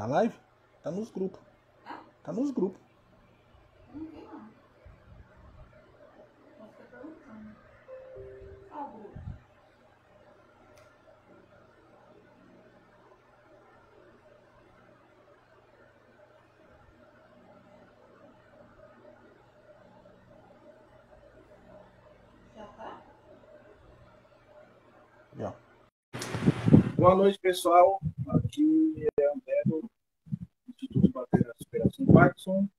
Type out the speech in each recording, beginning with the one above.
Na live? Tá nos grupos. Tá nos grupos. Não vi não. Você tá perguntando. Qual grupo? Já tá? Já. Boa noite, pessoal. Aqui é André do Instituto de Bateria de Superação Parkinson.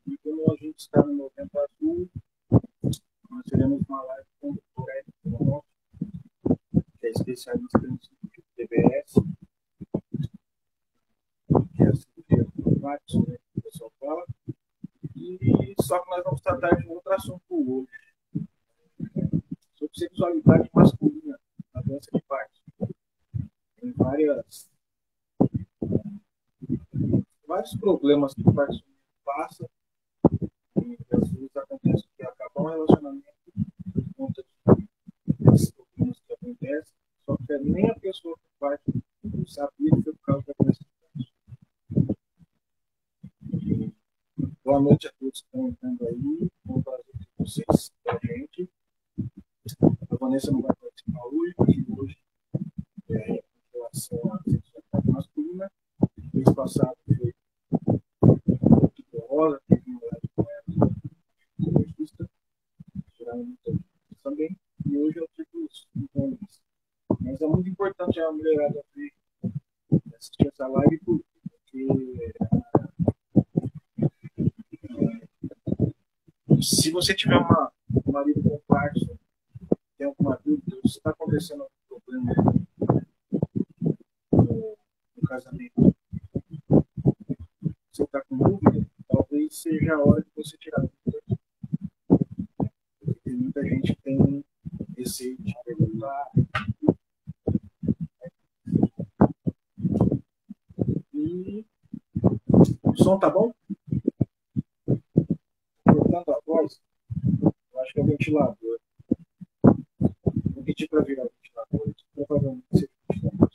E como a gente está no Novembro Azul, nós teremos uma live com o Dr. Eric, que é especialista em cirurgia de TBS, que é a cirurgia do Parkinson, né, que o pessoal fala. E só que nós vamos tratar de um outro assunto hoje, sobre sexualidade masculina, a doença de Parkinson. Tem vários problemas que o Parkinson passa, e às vezes acontece que acaba um relacionamento por conta desses problemas que acontecem, só que nem a pessoa que faz sabia que foi por causa da doença de Parkinson. Boa noite a todos que estão entrando aí, é um prazer ter vocês com a gente. A Vanessa não vai participar hoje, porque hoje é em relação à sexualidade masculina. Mês passado foi rosa, teve uma live com ela, ginecologista, tiraram muita dúvida também, e hoje eu tive os homens. Mas é muito importante a mulherada ver, assistir essa live, porque se você tiver um marido com Parkinson, tem alguma dúvida, se está acontecendo algum problema no casamento, você está com dúvida, talvez seja a hora de você tirar a dúvida. Porque muita gente tem receio de perguntar. E o som tá bom? Cortando a voz, eu acho que é o ventilador. Vou pedir para virar o ventilador. Provavelmente seja o ventilador.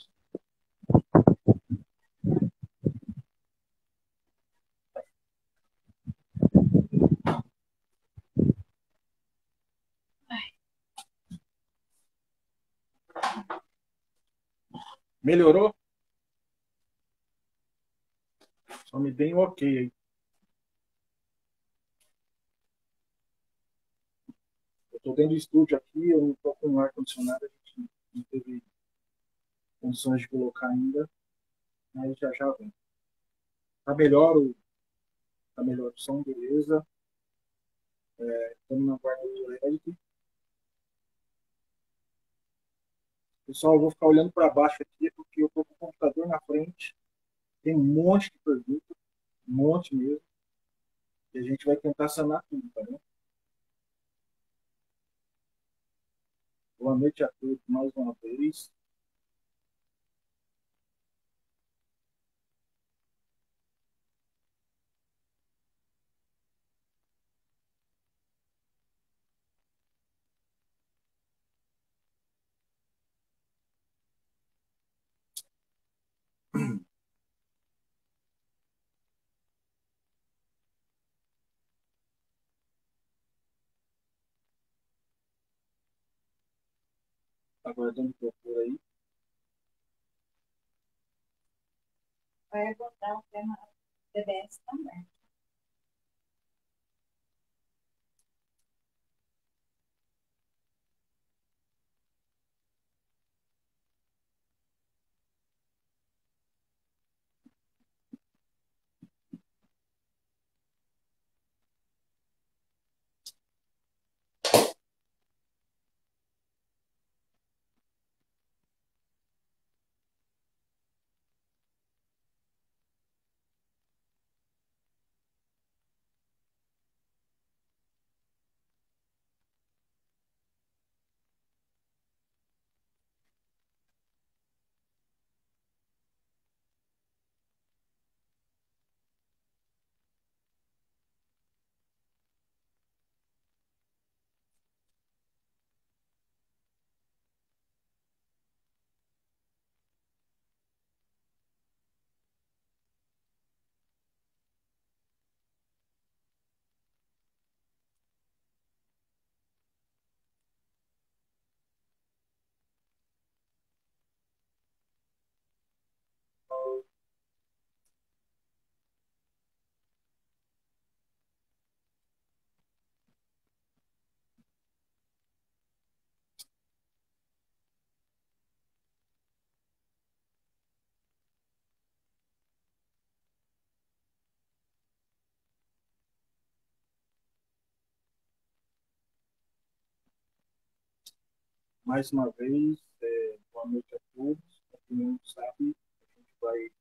Melhorou? Só me deem um ok aí. Eu estou dentro do estúdio aqui, eu não estou com ar-condicionado, a gente não teve condições de colocar ainda, mas já já vem. Tá melhor o som, beleza. Estamos na guarda do Eric. Pessoal, eu vou ficar olhando para baixo aqui, porque eu estou com o computador na frente. Tem um monte de perguntas, um monte mesmo. E a gente vai tentar sanar tudo, tá bom? Boa noite a todos mais uma vez. Aguardando o doutor aí. Vai botar o tema TBS também. mais uma vez, boa noite a todos. Para quem não sabe, a gente vai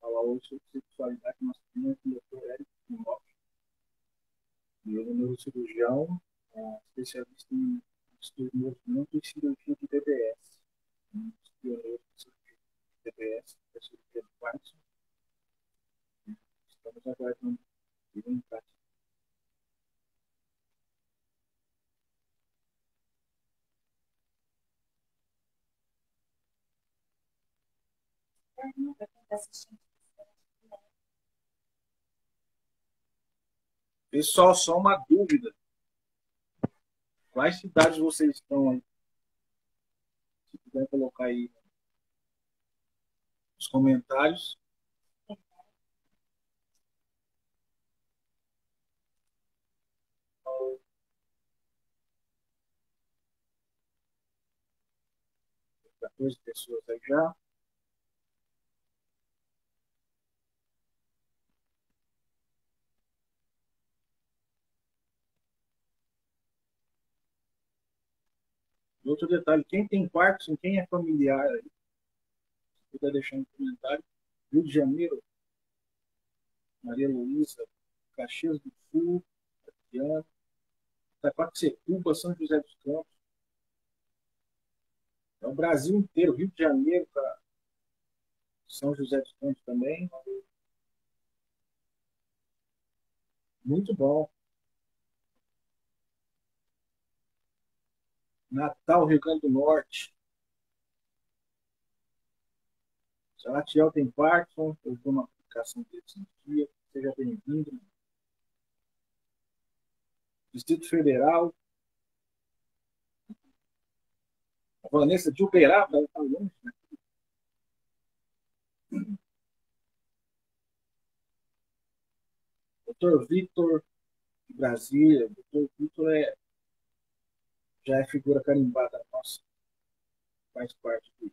falar hoje sobre sexualidade masculina com o Dr. Érico Timoc. Ele é neurocirurgião, especialista em estudo de movimento e cirurgia de DBS. Um dos pioneiros de cirurgia de DBS, da cirurgia do Parkinson. Estamos aguardando ele em prática. Pergunta quem está assistindo. Pessoal, só uma dúvida. Quais cidades vocês estão aí? Se puder colocar aí nos comentários. Para 14 pessoas aí já. E outro detalhe, quem tem Parkinson, quem é familiar aí, se puder deixar no comentário. Rio de Janeiro, Maria Luísa, Caxias do Sul, Adriana, Itaquaquecetuba, São José dos Campos. É o Brasil inteiro, Rio de Janeiro, São José dos Campos também. Muito bom. Natal, Rio Grande do Norte. Salatiel tem Parkinson, eu estou na aplicação desse dia. Seja bem-vindo. Distrito Federal. A Vanessa de Uberaba, ela está longe, né? Doutor Vitor, de Brasília. Doutor Vitor já é figura carimbada nossa. Faz parte do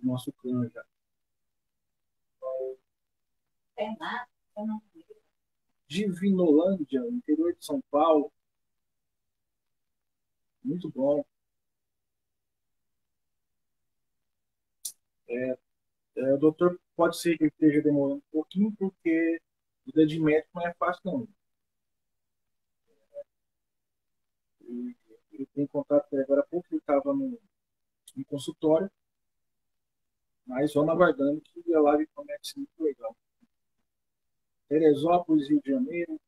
nosso clã já. Tem lá, eu não vi. Divinolândia, interior de São Paulo. Muito bom. O doutor pode ser que esteja demorando um pouquinho, porque vida de médico não é fácil, não. Ele tem contato com ele agora há pouco, ele estava no consultório, mas vamos aguardando que a live comece muito legal. Teresópolis, Rio de Janeiro.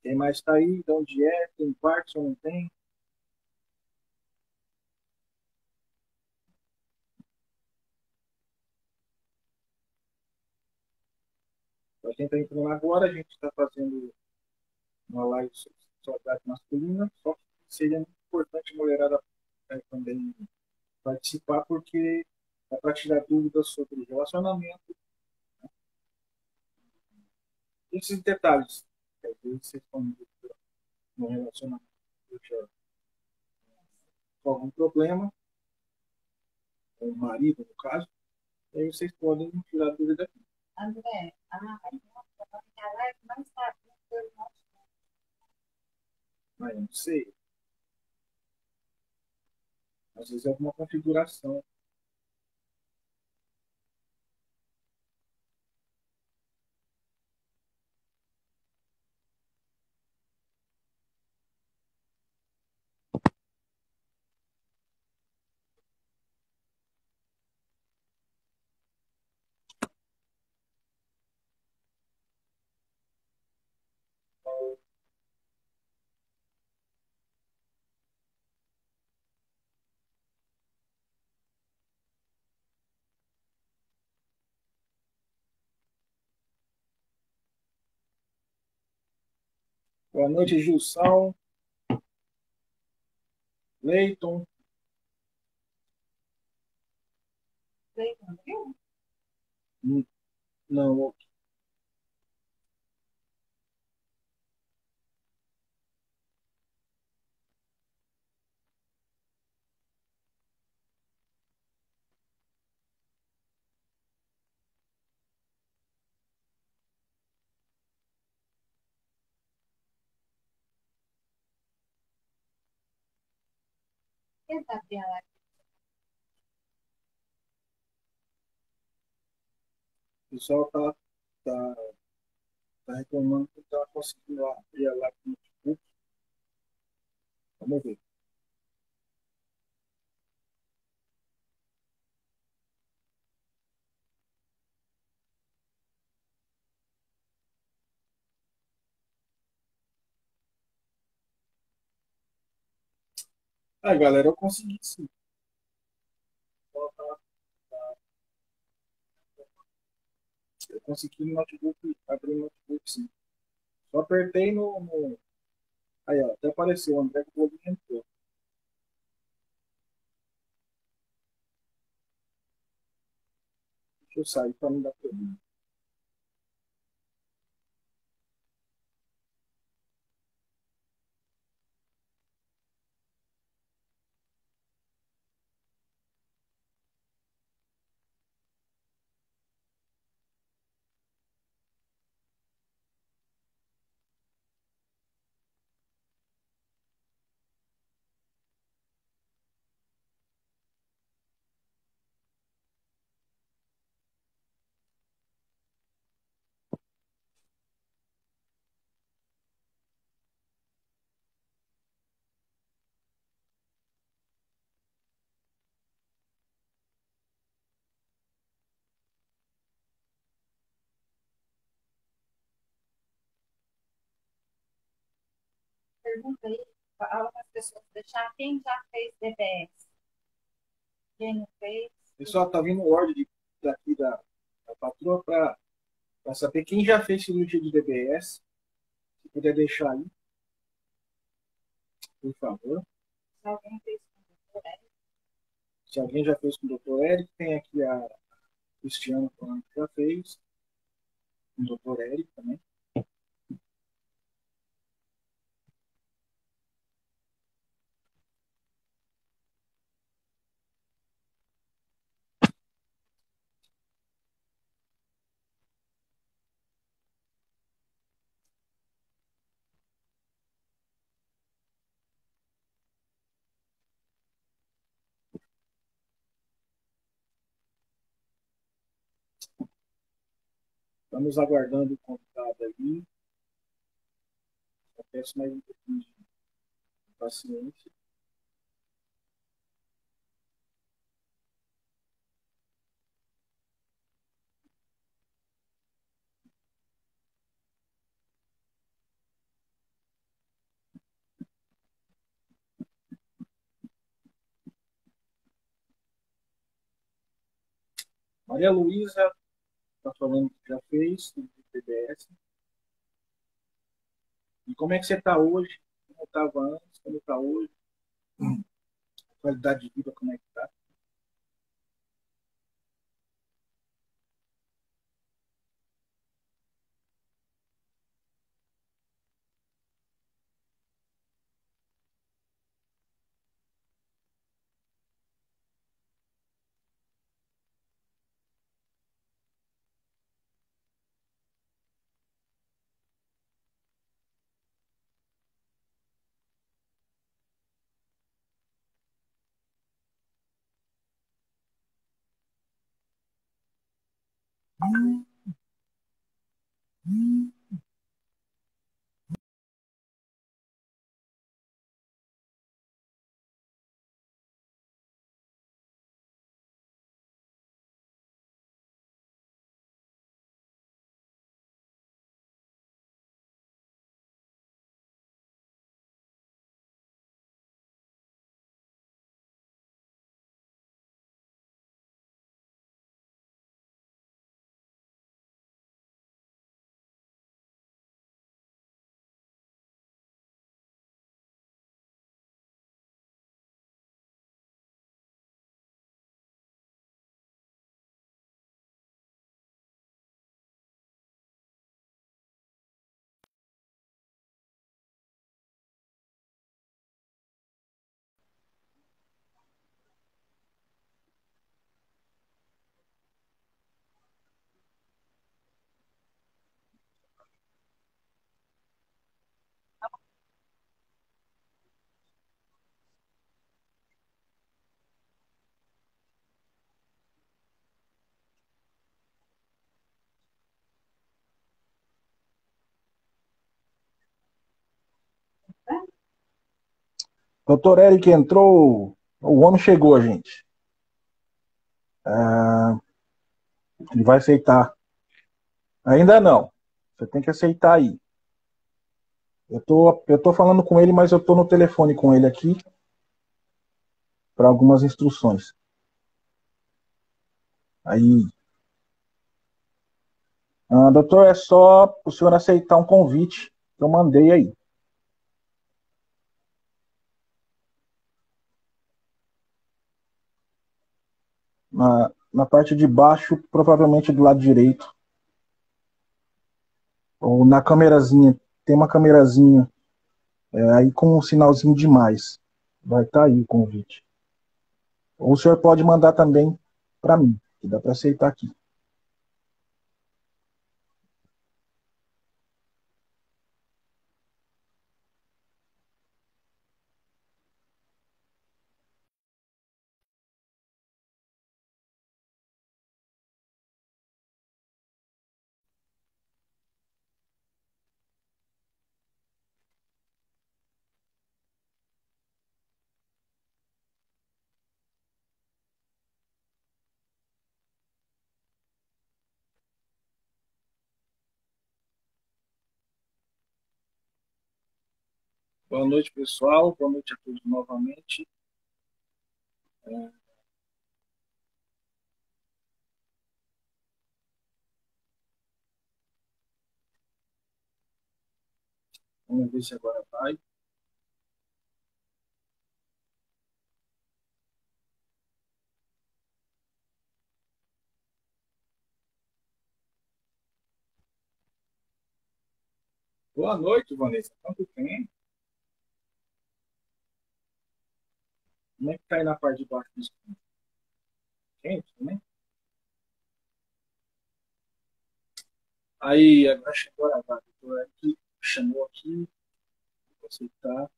Quem mais está aí? De onde é? Tem Parkinson, não tem? Para quem está entrando agora, a gente está fazendo uma live sobre sexualidade masculina, só que seria muito importante a mulherada também participar, porque é para tirar dúvidas sobre relacionamento, esses detalhes. Às vezes vocês estão no relacionamento com algum problema, com o marido, no caso, e aí vocês podem tirar dúvida aqui. André, a live não está abrindo pelo nosso. Mas não sei, às vezes é alguma configuração. Boa noite, Gilson, Leiton. Veio, viu? Não, tentar abrir a live. O pessoal tá, tá reclamando que não está conseguindo abrir a live no notebook. Vamos ver. Aí, galera, eu consegui sim. Eu consegui no notebook, abrir o notebook sim. Só apertei no. Aí, ó, até apareceu, o André Bolinha entrou. Deixa eu sair para não dar problema. Pergunta aí para algumas pessoas deixar quem já fez DBS. Quem não fez, Pessoal, tá vindo ordem daqui da patroa para saber quem já fez cirurgia de DBS. Se puder deixar aí, por favor. se alguém fez com o doutor Hélio, Se alguém já fez com o doutor Eric, tem aqui a Cristiana falando que já fez, com o doutor Eric também. Estamos aguardando o convidado aí. Eu peço mais um pouquinho de paciência. Maria Luísa está falando que já fez o DBS. E como é que você está hoje? Como estava antes? Como está hoje? Qualidade de vida, como é que está? Doutor Eric entrou. O homem chegou, gente. Ele vai aceitar. Ainda não. Você tem que aceitar aí. Eu tô falando com ele, mas eu tô no telefone com ele aqui para algumas instruções. Aí, doutor, é só o senhor aceitar um convite que eu mandei aí. Na parte de baixo, provavelmente do lado direito, ou na câmerazinha. Tem uma câmerazinha aí com um sinalzinho de mais. Vai estar aí o convite. Ou o senhor pode mandar também para mim, que dá para aceitar aqui. Boa noite, pessoal. Boa noite a todos novamente. Vamos ver se agora vai. Boa noite, Vanessa. Quanto tempo? Como é que tá aí na parte de baixo do escuro? Quente, né? Aí, agora chegou a vaga. O Eric chamou aqui. Vou aceitar.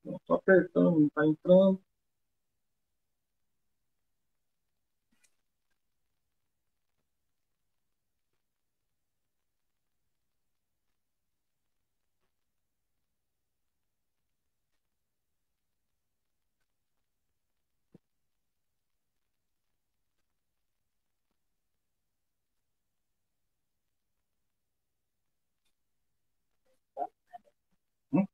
Não tô apertando, não tá entrando. Hum?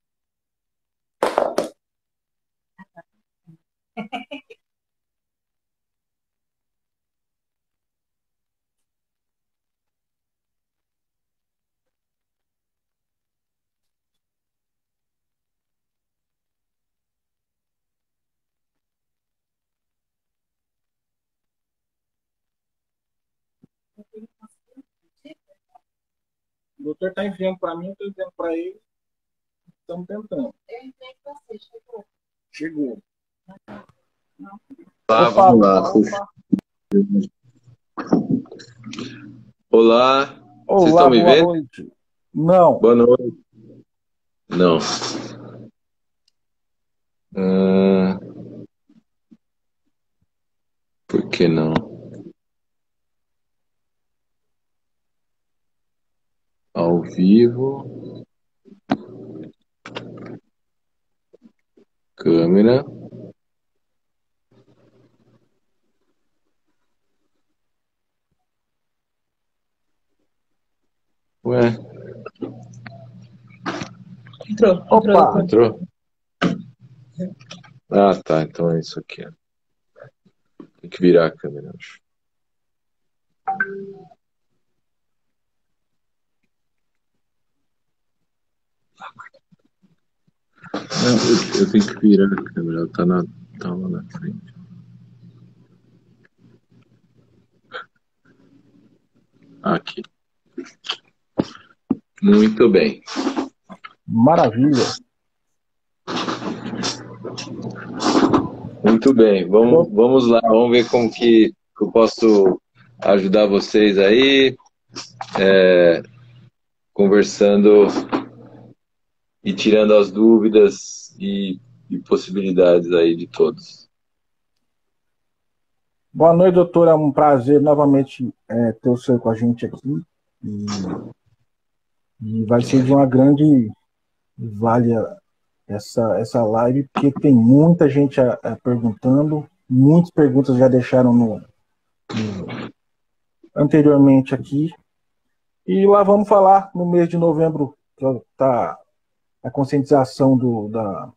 O doutor tá enviando para mim, eu tô enviando para ele. Estamos tentando. Eu entrei com você, chegou. Chegou. Tá, Opa, vamos lá. opa. Olá, vocês Olá, estão me boa vendo? noite. Não, Boa noite. Não. Ah, por que não? Ao vivo, câmera. Ué, Opa! Entrou? Ah, tá. Então é isso aqui. Ó. Tem que virar a câmera, acho. Não, eu tenho que virar a câmera. Ela tá lá na frente. Aqui. Muito bem. Maravilha. Muito bem. Vamos lá. Vamos ver como que eu posso ajudar vocês aí. Conversando e tirando as dúvidas e possibilidades aí de todos. Boa noite, doutor. É um prazer novamente ter o senhor com a gente aqui. E vai ser de uma grande valia essa live, porque tem muita gente perguntando. Muitas perguntas já deixaram anteriormente aqui. E lá vamos falar no mês de novembro, que está a conscientização da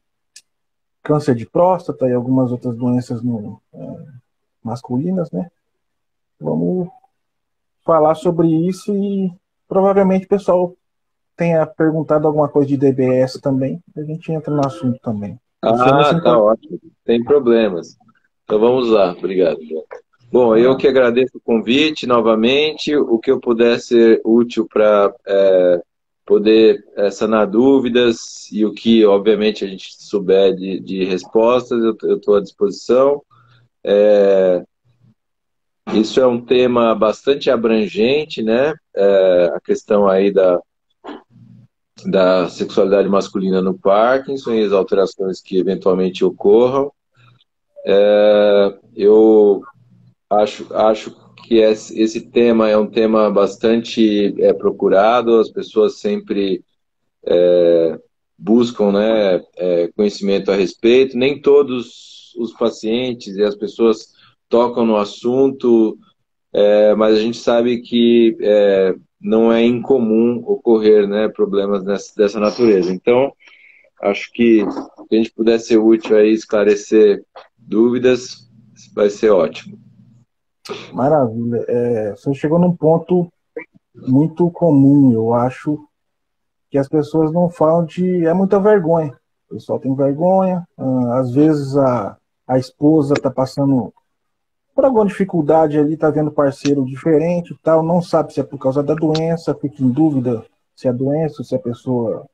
câncer de próstata e algumas outras doenças masculinas, né? Vamos falar sobre isso e provavelmente o pessoal tenha perguntado alguma coisa de DBS também, a gente entra no assunto também. Ah, tá ótimo. Tem problemas. Então vamos lá. Obrigado. Bom, eu que agradeço o convite novamente. O que eu puder ser útil para poder sanar dúvidas e o que, obviamente, a gente souber de respostas, eu estou à disposição. Isso é um tema bastante abrangente, né? A questão aí da sexualidade masculina no Parkinson e as alterações que eventualmente ocorram. Eu acho que esse tema é um tema bastante procurado, as pessoas sempre buscam, né, conhecimento a respeito. Nem todos os pacientes e as pessoas tocam no assunto, mas a gente sabe que não é incomum ocorrer, né, problemas dessa natureza. Então, acho que se a gente puder ser útil aí, esclarecer dúvidas, vai ser ótimo. Maravilha. Você chegou num ponto muito comum, eu acho, que as pessoas não falam é muita vergonha. O pessoal tem vergonha, às vezes a esposa está passando por alguma dificuldade ali, está vendo parceiro diferente e tal, não sabe se é por causa da doença, fica em dúvida se é doença, se a pessoa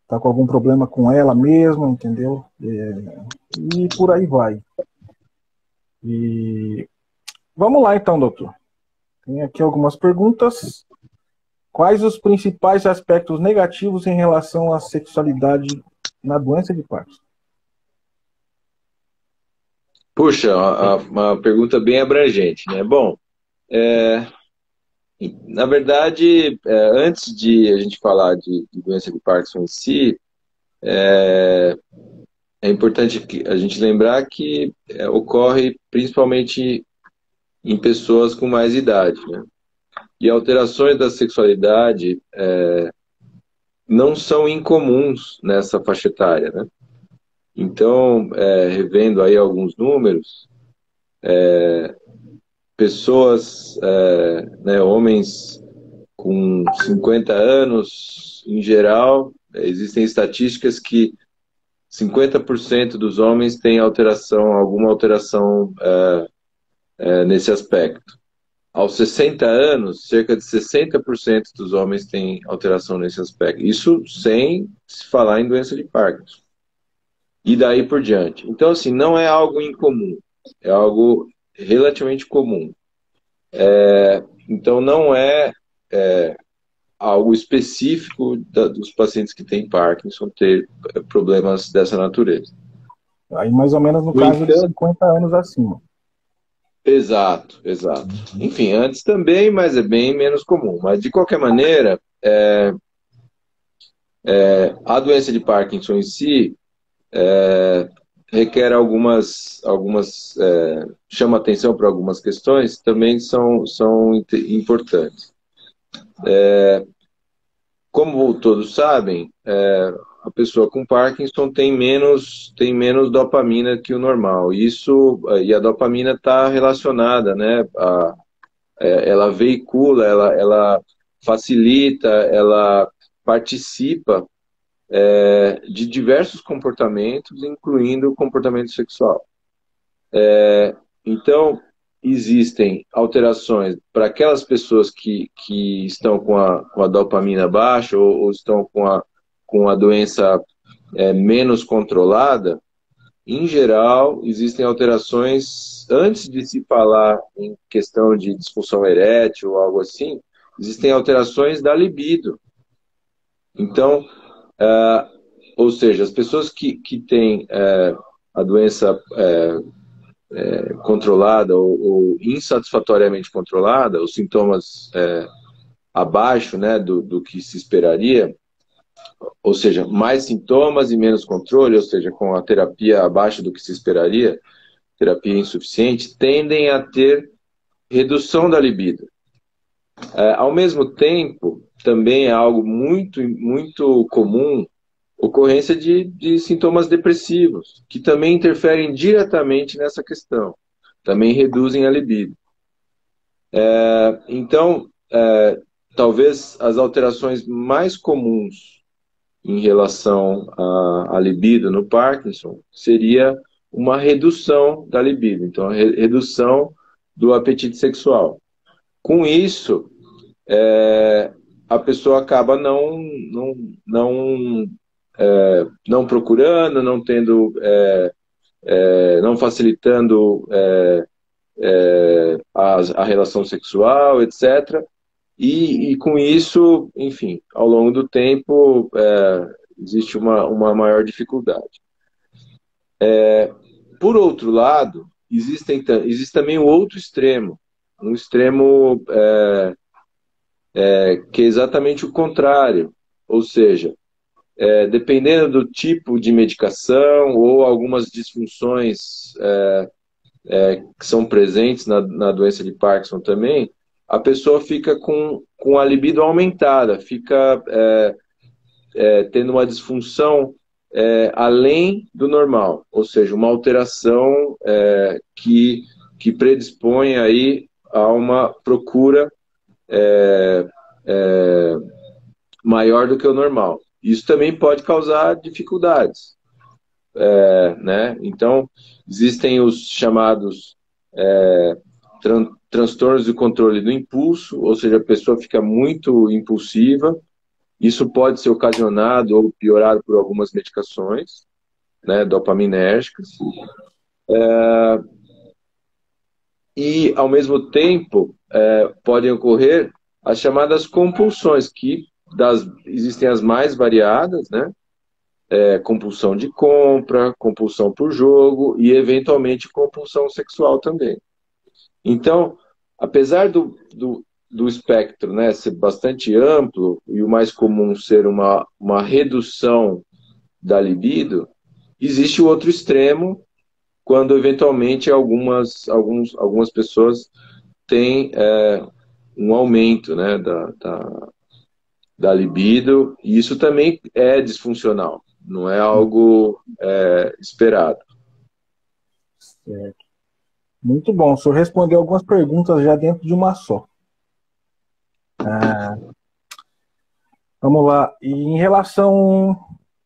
está com algum problema com ela mesma, entendeu? E por aí vai. E vamos lá então, doutor. Tem aqui algumas perguntas. Quais os principais aspectos negativos em relação à sexualidade na doença de Parkinson? Puxa, uma pergunta bem abrangente, né? Bom, na verdade, antes de a gente falar de doença de Parkinson em si, é importante a gente lembrar que ocorre principalmente em pessoas com mais idade, né? E alterações da sexualidade não são incomuns nessa faixa etária, né? Então, revendo aí alguns números, pessoas, né, homens com 50 anos, em geral, existem estatísticas que 50% dos homens têm alguma alteração nesse aspecto. Aos 60 anos, cerca de 60% dos homens têm alteração nesse aspecto. Isso sem se falar em doença de Parkinson. E daí por diante. Então, assim, não é algo incomum. É algo relativamente comum. Então, não é algo específico dos pacientes que têm Parkinson ter problemas dessa natureza. Aí, mais ou menos no caso de 50 anos acima. Exato. Enfim, antes também, mas é bem menos comum. Mas, de qualquer maneira, a doença de Parkinson em si requer chama atenção para algumas questões, também são importantes. Como todos sabem, a pessoa com Parkinson tem menos dopamina que o normal. E a dopamina está relacionada, né? Ela veicula, ela facilita, ela participa de diversos comportamentos, incluindo o comportamento sexual. Então, existem alterações para aquelas pessoas que estão com a dopamina baixa ou estão com a doença menos controlada. Em geral, existem alterações, antes de se falar em questão de disfunção erétil ou algo assim, existem alterações da libido. Então, ou seja, as pessoas que têm a doença controlada ou insatisfatoriamente controlada, os sintomas abaixo, né, do que se esperaria, ou seja, mais sintomas e menos controle, ou seja, com a terapia abaixo do que se esperaria, terapia insuficiente, tendem a ter redução da libido. Ao mesmo tempo, também é algo muito, muito comum ocorrência de sintomas depressivos, que também interferem diretamente nessa questão, também reduzem a libido. Então, talvez as alterações mais comuns em relação à libido no Parkinson seria uma redução da libido, então a redução do apetite sexual. Com isso, a pessoa acaba não procurando, não tendo, não facilitando a relação sexual, etc. E com isso, enfim, ao longo do tempo, existe uma maior dificuldade. Por outro lado, existe também o outro extremo, um extremo que é exatamente o contrário, ou seja, dependendo do tipo de medicação ou algumas disfunções que são presentes na doença de Parkinson também, a pessoa fica com a libido aumentada, fica tendo uma disfunção além do normal, ou seja, uma alteração que predispõe aí a uma procura maior do que o normal. Isso também pode causar dificuldades, né? Então, existem os chamados transtornos de controle do impulso, ou seja, a pessoa fica muito impulsiva. Isso pode ser ocasionado ou piorado por algumas medicações, né, dopaminérgicas. E, ao mesmo tempo, podem ocorrer as chamadas compulsões, que existem as mais variadas, né? Compulsão de compra, compulsão por jogo e, eventualmente, compulsão sexual também. Então, apesar do espectro, né, ser bastante amplo e o mais comum ser uma redução da libido, existe o outro extremo, quando eventualmente algumas pessoas têm um aumento, né, da libido, e isso também é disfuncional, não é algo esperado. Certo. Muito bom. O senhor respondeu algumas perguntas já dentro de uma só. Vamos lá. E em relação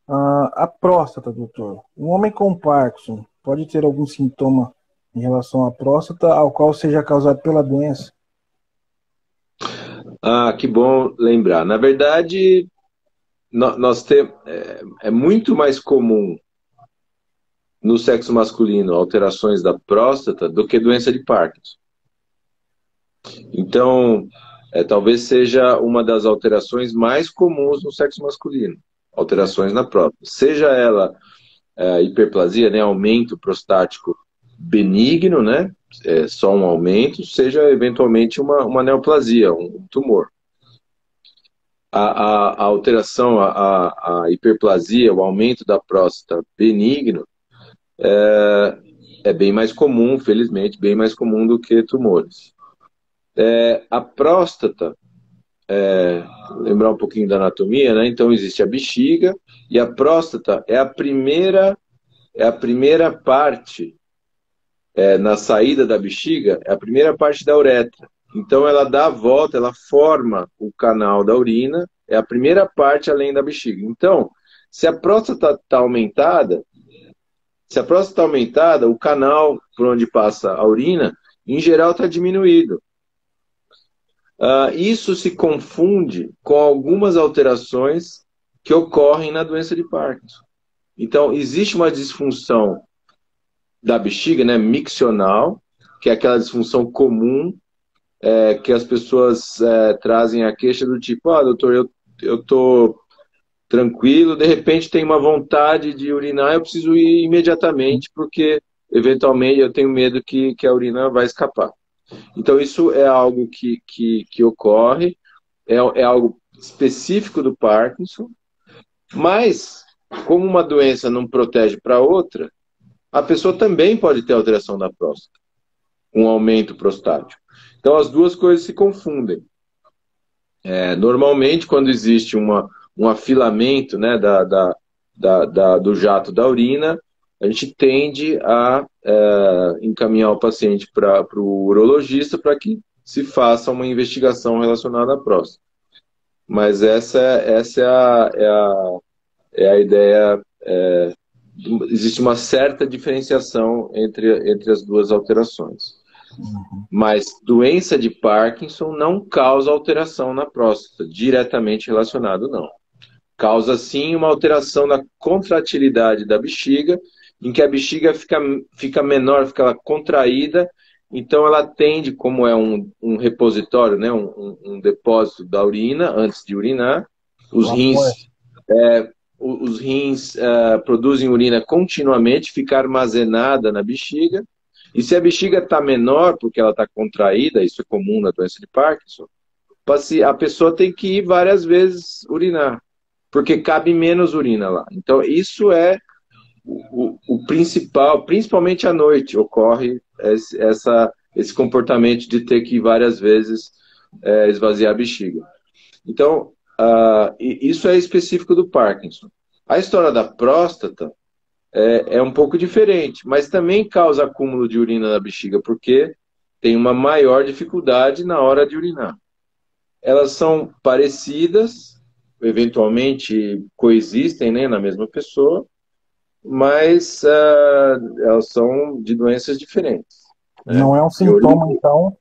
à próstata, doutor, um homem com Parkinson pode ter algum sintoma em relação à próstata ao qual seja causado pela doença? Que bom lembrar. Na verdade, nós temos, é muito mais comum no sexo masculino alterações da próstata do que doença de Parkinson. Então, talvez seja uma das alterações mais comuns no sexo masculino, alterações na próstata. Seja ela hiperplasia, né, aumento prostático benigno, né, só um aumento, seja eventualmente uma neoplasia, um tumor. A alteração, a hiperplasia, o aumento da próstata benigno, é bem mais comum, felizmente, bem mais comum do que tumores. A próstata, lembrar um pouquinho da anatomia, né? Então existe a bexiga e a próstata é a primeira parte na saída da bexiga, é a primeira parte da uretra. Então ela dá a volta, ela forma o canal da urina, é a primeira parte além da bexiga. Então, se a próstata está aumentada, o canal por onde passa a urina, em geral está diminuído. Isso se confunde com algumas alterações que ocorrem na doença de Parkinson. Então, existe uma disfunção da bexiga, né, miccional, que é aquela disfunção comum que as pessoas trazem a queixa do tipo, doutor, eu estou tranquilo, de repente tem uma vontade de urinar, eu preciso ir imediatamente, porque eventualmente eu tenho medo que a urina vai escapar. Então isso é algo que ocorre, é algo específico do Parkinson, mas como uma doença não protege para outra, a pessoa também pode ter alteração da próstata, um aumento prostático. Então as duas coisas se confundem. Normalmente, quando existe um afilamento, né, do jato da urina, a gente tende a encaminhar o paciente para o urologista para que se faça uma investigação relacionada à próstata. Mas essa é a ideia. Existe uma certa diferenciação entre as duas alterações. Mas doença de Parkinson não causa alteração na próstata, diretamente relacionado, não. Causa, sim, uma alteração da contratilidade da bexiga, em que a bexiga fica menor, fica contraída, então ela tende, como é um repositório, né, um depósito da urina, antes de urinar, os rins produzem urina continuamente, fica armazenada na bexiga, e se a bexiga está menor, porque ela está contraída, isso é comum na doença de Parkinson, a pessoa tem que ir várias vezes urinar, porque cabe menos urina lá. Então, isso é o principal, principalmente à noite, ocorre esse comportamento de ter que ir várias vezes esvaziar a bexiga. Então, isso é específico do Parkinson. A história da próstata é um pouco diferente, mas também causa acúmulo de urina na bexiga, porque tem uma maior dificuldade na hora de urinar. Elas são parecidas, eventualmente coexistem, né, na mesma pessoa, mas elas são de doenças diferentes. Né? Não é um sintoma, então,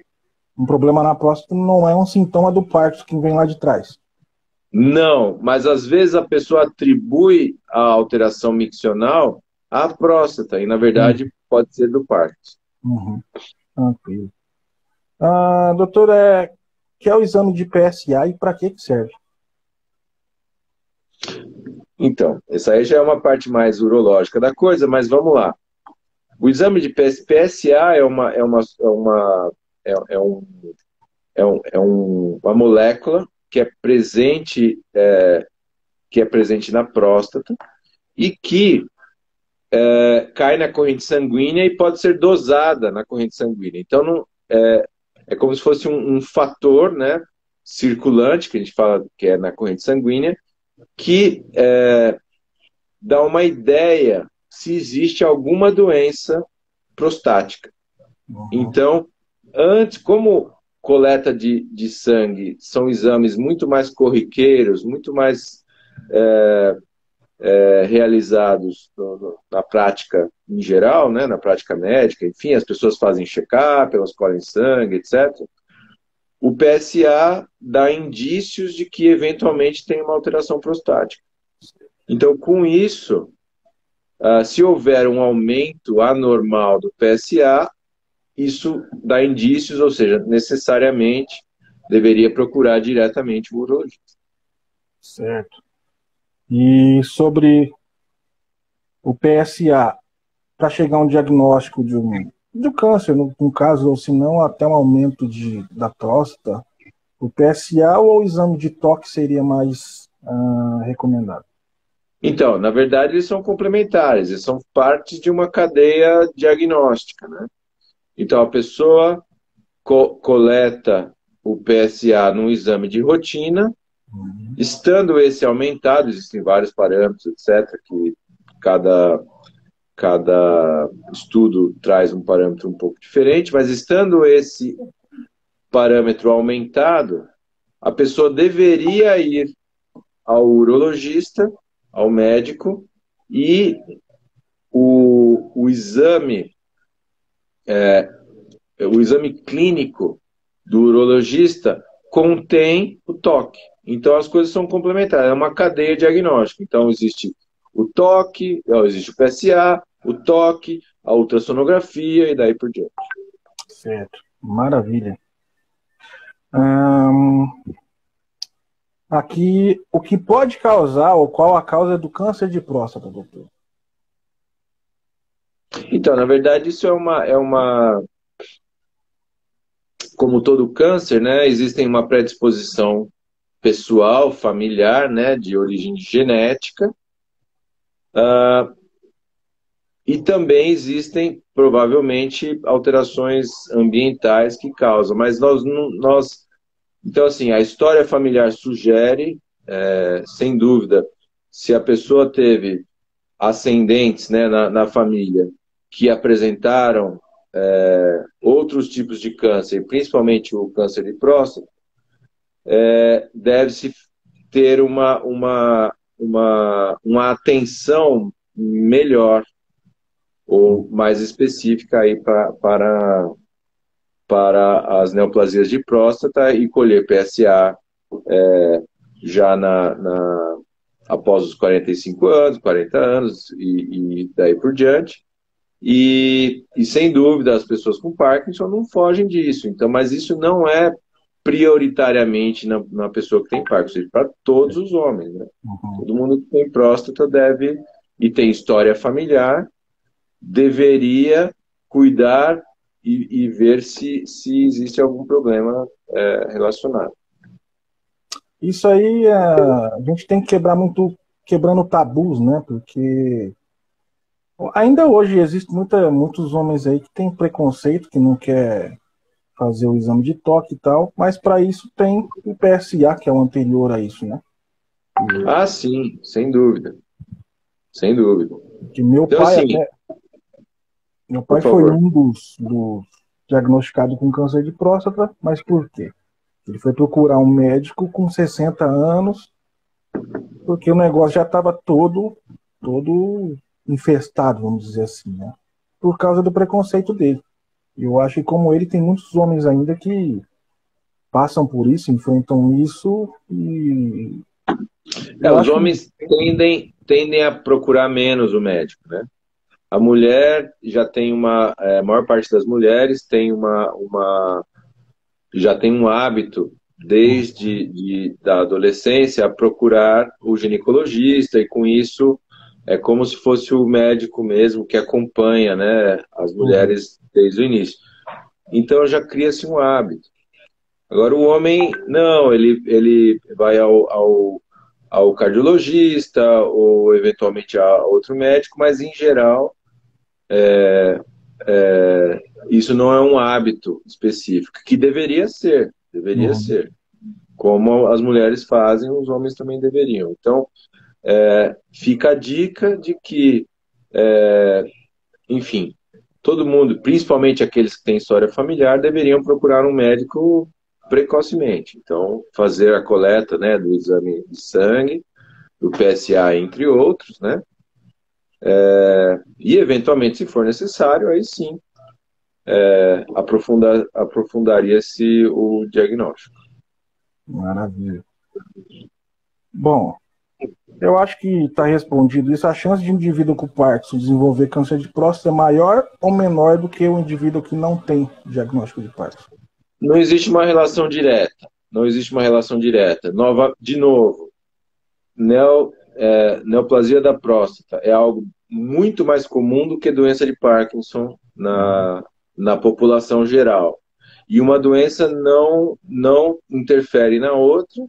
um problema na próstata não é um sintoma do Parkinson que vem lá de trás. Não, mas às vezes a pessoa atribui a alteração miccional à próstata, e na verdade pode ser do Parkinson. Tranquilo. Doutor, que é o exame de PSA e para que serve? Então, essa aí já é uma parte mais urológica da coisa, mas vamos lá. O exame de PSA é uma molécula que é presente na próstata e que cai na corrente sanguínea e pode ser dosada na corrente sanguínea. Então, é como se fosse um fator, né, circulante, que a gente fala que é na corrente sanguínea, que dá uma ideia se existe alguma doença prostática. Então, como coleta de sangue são exames muito mais corriqueiros, muito mais realizados na prática em geral, né, na prática médica, enfim, as pessoas fazem check-up, elas colhem sangue, etc. O PSA dá indícios de que eventualmente tem uma alteração prostática. Então, com isso, se houver um aumento anormal do PSA, isso dá indícios, ou seja, necessariamente deveria procurar diretamente o urologista. Certo. E sobre o PSA, para chegar a um diagnóstico de câncer, no caso, ou se não, até um aumento da próstata, o PSA ou o exame de toque seria mais recomendado? Então, na verdade, eles são complementares, eles são parte de uma cadeia diagnóstica, né? Então, a pessoa coleta o PSA num exame de rotina, estando esse aumentado, existem vários parâmetros, etc., que cada estudo traz um parâmetro um pouco diferente, mas estando esse parâmetro aumentado, a pessoa deveria ir ao urologista, ao médico, e o exame clínico do urologista contém o toque. Então, as coisas são complementares, é uma cadeia diagnóstica. Então, existe o toque, existe o PSA, o toque, a ultrassonografia e daí por diante. Certo, maravilha. Aqui, o que pode causar, ou qual a causa do câncer de próstata, doutor? Então, na verdade, isso é uma como todo câncer, né, existem uma predisposição pessoal, familiar, né, de origem genética, e também existem, provavelmente, alterações ambientais que causam, mas então, assim, a história familiar sugere, sem dúvida, se a pessoa teve ascendentes, né, na família que apresentaram outros tipos de câncer, principalmente o câncer de próstata, deve-se ter uma atenção melhor ou mais específica aí para as neoplasias de próstata e colher PSA já após os 45 anos, 40 anos e daí por diante. E sem dúvida as pessoas com Parkinson não fogem disso. Então, mas isso não é prioritariamente na pessoa que tem Parkinson, para todos os homens, né? Todo mundo que tem próstata deve, e tem história familiar, deveria cuidar e ver se existe algum problema relacionado. Isso aí, a gente tem que quebrando tabus, né? Porque ainda hoje existem muitos homens aí que têm preconceito, que não quer fazer o exame de toque e tal, mas para isso tem o PSA, que é o anterior a isso, né? Ah, sim, sem dúvida. Sem dúvida. Que meu então, pai assim, meu pai foi um dos diagnosticados com câncer de próstata, mas por quê? Ele foi procurar um médico com 60 anos, porque o negócio já estava todo infestado, vamos dizer assim, né? Por causa do preconceito dele. Eu acho que como ele, tem muitos homens ainda que passam por isso, enfrentam isso e... os homens tendem a procurar menos o médico, né? A mulher já tem a maior parte das mulheres tem já tem um hábito desde da adolescência a procurar o ginecologista, e com isso é como se fosse o médico mesmo que acompanha, né, as mulheres desde o início. Então já cria-se um hábito. Agora o homem, não, ele vai ao cardiologista ou eventualmente a outro médico, mas em geral isso não é um hábito específico, que deveria ser, como as mulheres fazem, os homens também deveriam. Então, fica a dica de que, enfim, todo mundo, principalmente aqueles que têm história familiar, deveriam procurar um médico precocemente. Então, fazer a coleta, né, do exame de sangue, do PSA, entre outros, né? E, eventualmente, se for necessário, aí sim, aprofundaria-se o diagnóstico. Maravilha. Bom, eu acho que está respondido isso. A chance de um indivíduo com Parkinson desenvolver câncer de próstata é maior ou menor do que o indivíduo que não tem diagnóstico de Parkinson? Não existe uma relação direta. De novo, neoplasia da próstata é algo muito mais comum do que doença de Parkinson na população geral. E uma doença não interfere na outra,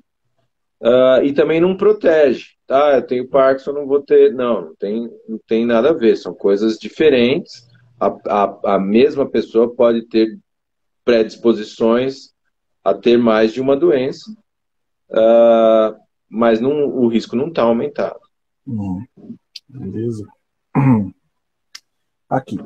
e também não protege. Tá? Eu tenho Parkinson, não vou ter. Não tem nada a ver. São coisas diferentes. A mesma pessoa pode ter predisposições a ter mais de uma doença, mas o risco não está aumentado. Beleza. Aqui.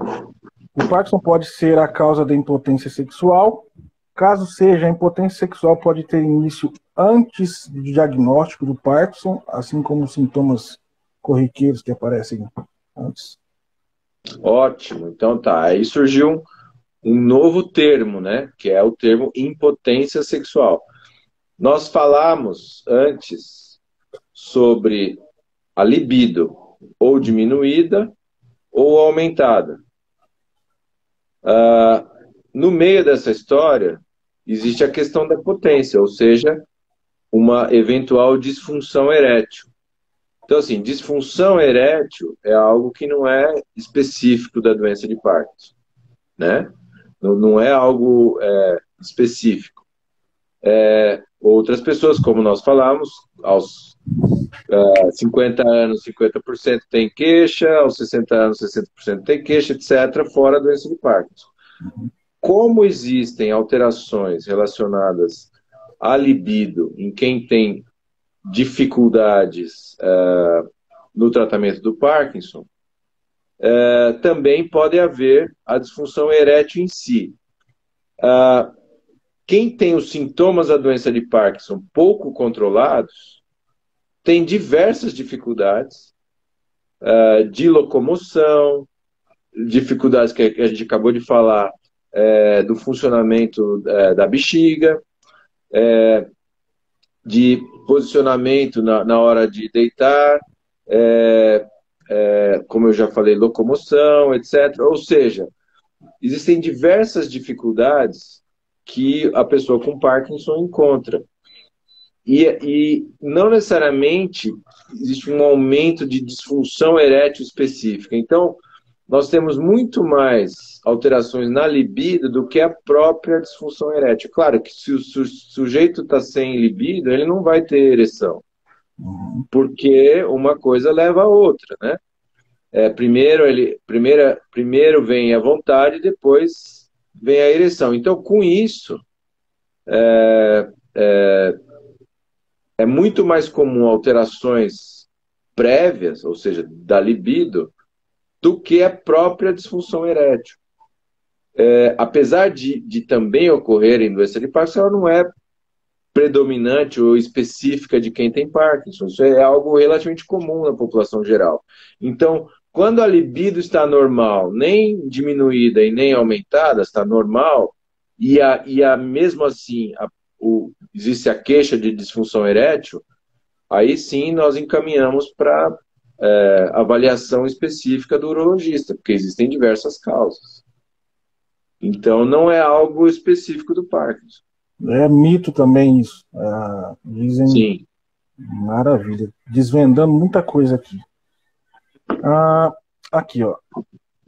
O Parkinson pode ser a causa da impotência sexual. Caso seja, a impotência sexual pode ter início antes do diagnóstico do Parkinson, assim como os sintomas corriqueiros que aparecem antes. Ótimo. Então tá. Aí surgiu um novo termo, né? Que é o termo impotência sexual. Nós falamos antes sobre a libido, ou diminuída ou aumentada. No meio dessa história, existe a questão da potência, ou seja, uma eventual disfunção erétil. Então, assim, disfunção erétil é algo que não é específico da doença de Parkinson, né? Não é algo específico. Outras pessoas, como nós falamos, aos 50 anos, 50% tem queixa, aos 60 anos, 60% tem queixa, etc., fora a doença de Parkinson. Como existem alterações relacionadas à libido em quem tem dificuldades no tratamento do Parkinson, também pode haver a disfunção erétil em si. Quem tem os sintomas da doença de Parkinson pouco controlados tem diversas dificuldades de locomoção, dificuldades que a gente acabou de falar do funcionamento da bexiga, de posicionamento na hora de deitar, como eu já falei, locomoção, etc. Ou seja, existem diversas dificuldades que a pessoa com Parkinson encontra. E não necessariamente existe um aumento de disfunção erétil específica. Então, nós temos muito mais alterações na libido do que a própria disfunção erétil. Claro que se o sujeito está sem libido, ele não vai ter ereção. Porque uma coisa leva a outra, né? Primeiro vem a vontade, depois vem a ereção. Então, com isso, é muito mais comum alterações prévias, ou seja, da libido, do que a própria disfunção erétil. Apesar de também ocorrer em doença de Parkinson, ela não é predominante ou específica de quem tem Parkinson. Isso é algo relativamente comum na população geral. Então, quando a libido está normal, nem diminuída e nem aumentada, está normal, e mesmo assim existe a queixa de disfunção erétil, aí sim nós encaminhamos para avaliação específica do urologista, porque existem diversas causas. Então, não é algo específico do Parkinson. É mito também isso. Dizem. Sim. Maravilha. Desvendando muita coisa aqui. Aqui, ó.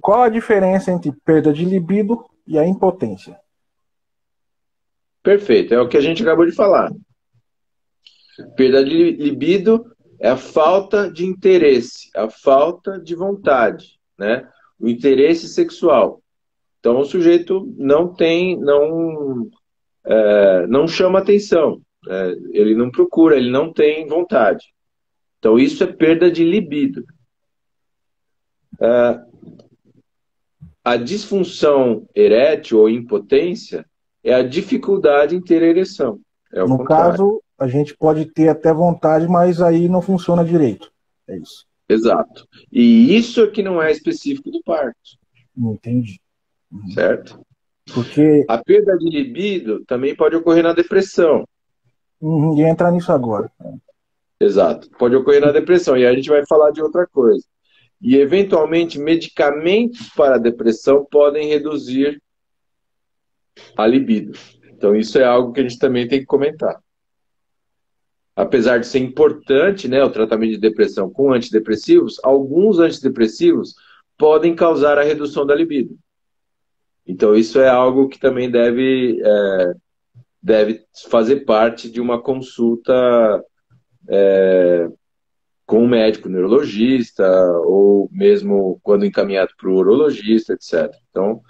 Qual a diferença entre perda de libido e a impotência? Perfeito, é o que a gente acabou de falar. Perda de libido é a falta de interesse, a falta de vontade, né? O interesse sexual. Então o sujeito não chama atenção, ele não procura, ele não tem vontade. Então isso é perda de libido. A disfunção erétil ou impotência é a dificuldade em ter ereção. No contrário. caso, a gente pode ter até vontade, mas aí não funciona direito. É isso. Exato. E isso é que não é específico do Parkinson. Entendi. Certo? Porque... A perda de libido também pode ocorrer na depressão. Ia entrar nisso agora. Exato. Pode ocorrer na depressão. E aí a gente vai falar de outra coisa. E, eventualmente, medicamentos para a depressão podem reduzir a libido. Então, isso é algo que a gente também tem que comentar. Apesar de ser importante, né, o tratamento de depressão com antidepressivos, alguns antidepressivos podem causar a redução da libido. Então, isso é algo que também deve fazer parte de uma consulta com um médico neurologista, ou mesmo quando encaminhado para o urologista, etc. Então,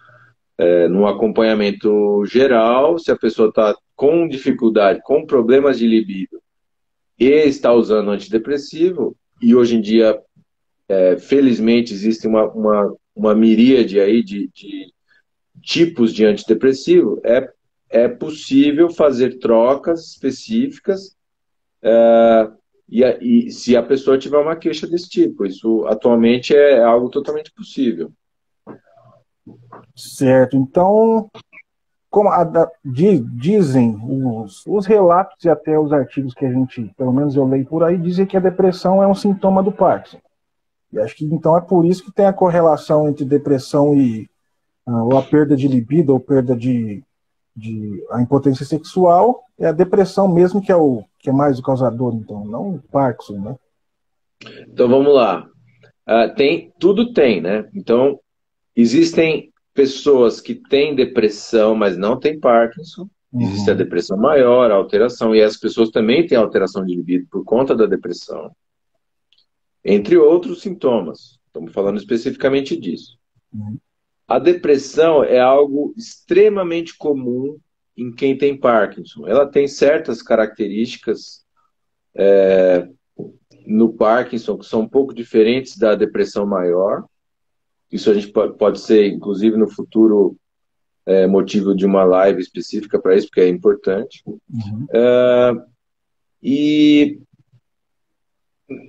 no acompanhamento geral, se a pessoa está com dificuldade, com problemas de libido, e está usando antidepressivo, e hoje em dia, felizmente, existe uma miríade aí de tipos de antidepressivo, é possível fazer trocas específicas, e se a pessoa tiver uma queixa desse tipo. Isso atualmente é algo totalmente possível. Certo. Então, como dizem os relatos e até os artigos que a gente, pelo menos eu leio por aí, dizem que a depressão é um sintoma do Parkinson. E acho que então é por isso que tem a correlação entre depressão e ou a perda de libido, ou perda de a impotência sexual, é a depressão mesmo que é mais o causador, então, não o Parkinson, né? Então vamos lá. Tudo tem, né? Então, existem pessoas que têm depressão, mas não têm Parkinson. Existe a depressão maior, a alteração, e as pessoas também têm alteração de libido por conta da depressão. Entre outros sintomas. Estamos falando especificamente disso. A depressão é algo extremamente comum em quem tem Parkinson. Ela tem certas características no Parkinson que são um pouco diferentes da depressão maior. Isso a gente pode ser, inclusive, no futuro, motivo de uma live específica para isso, porque é importante. E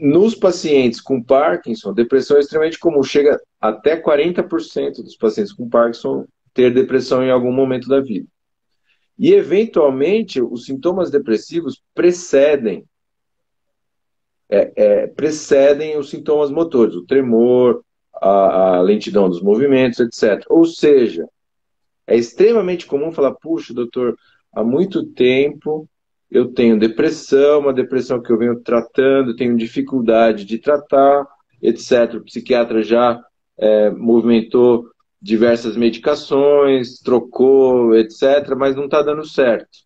nos pacientes com Parkinson, depressão é extremamente comum. Chega até 40% dos pacientes com Parkinson ter depressão em algum momento da vida. E, eventualmente, os sintomas depressivos precedem os sintomas motores, o tremor, a lentidão dos movimentos, etc. Ou seja, é extremamente comum falar, puxa, doutor, há muito tempo eu tenho depressão, uma depressão que eu venho tratando, tenho dificuldade de tratar, etc. O psiquiatra já movimentou diversas medicações, trocou, etc., mas não está dando certo.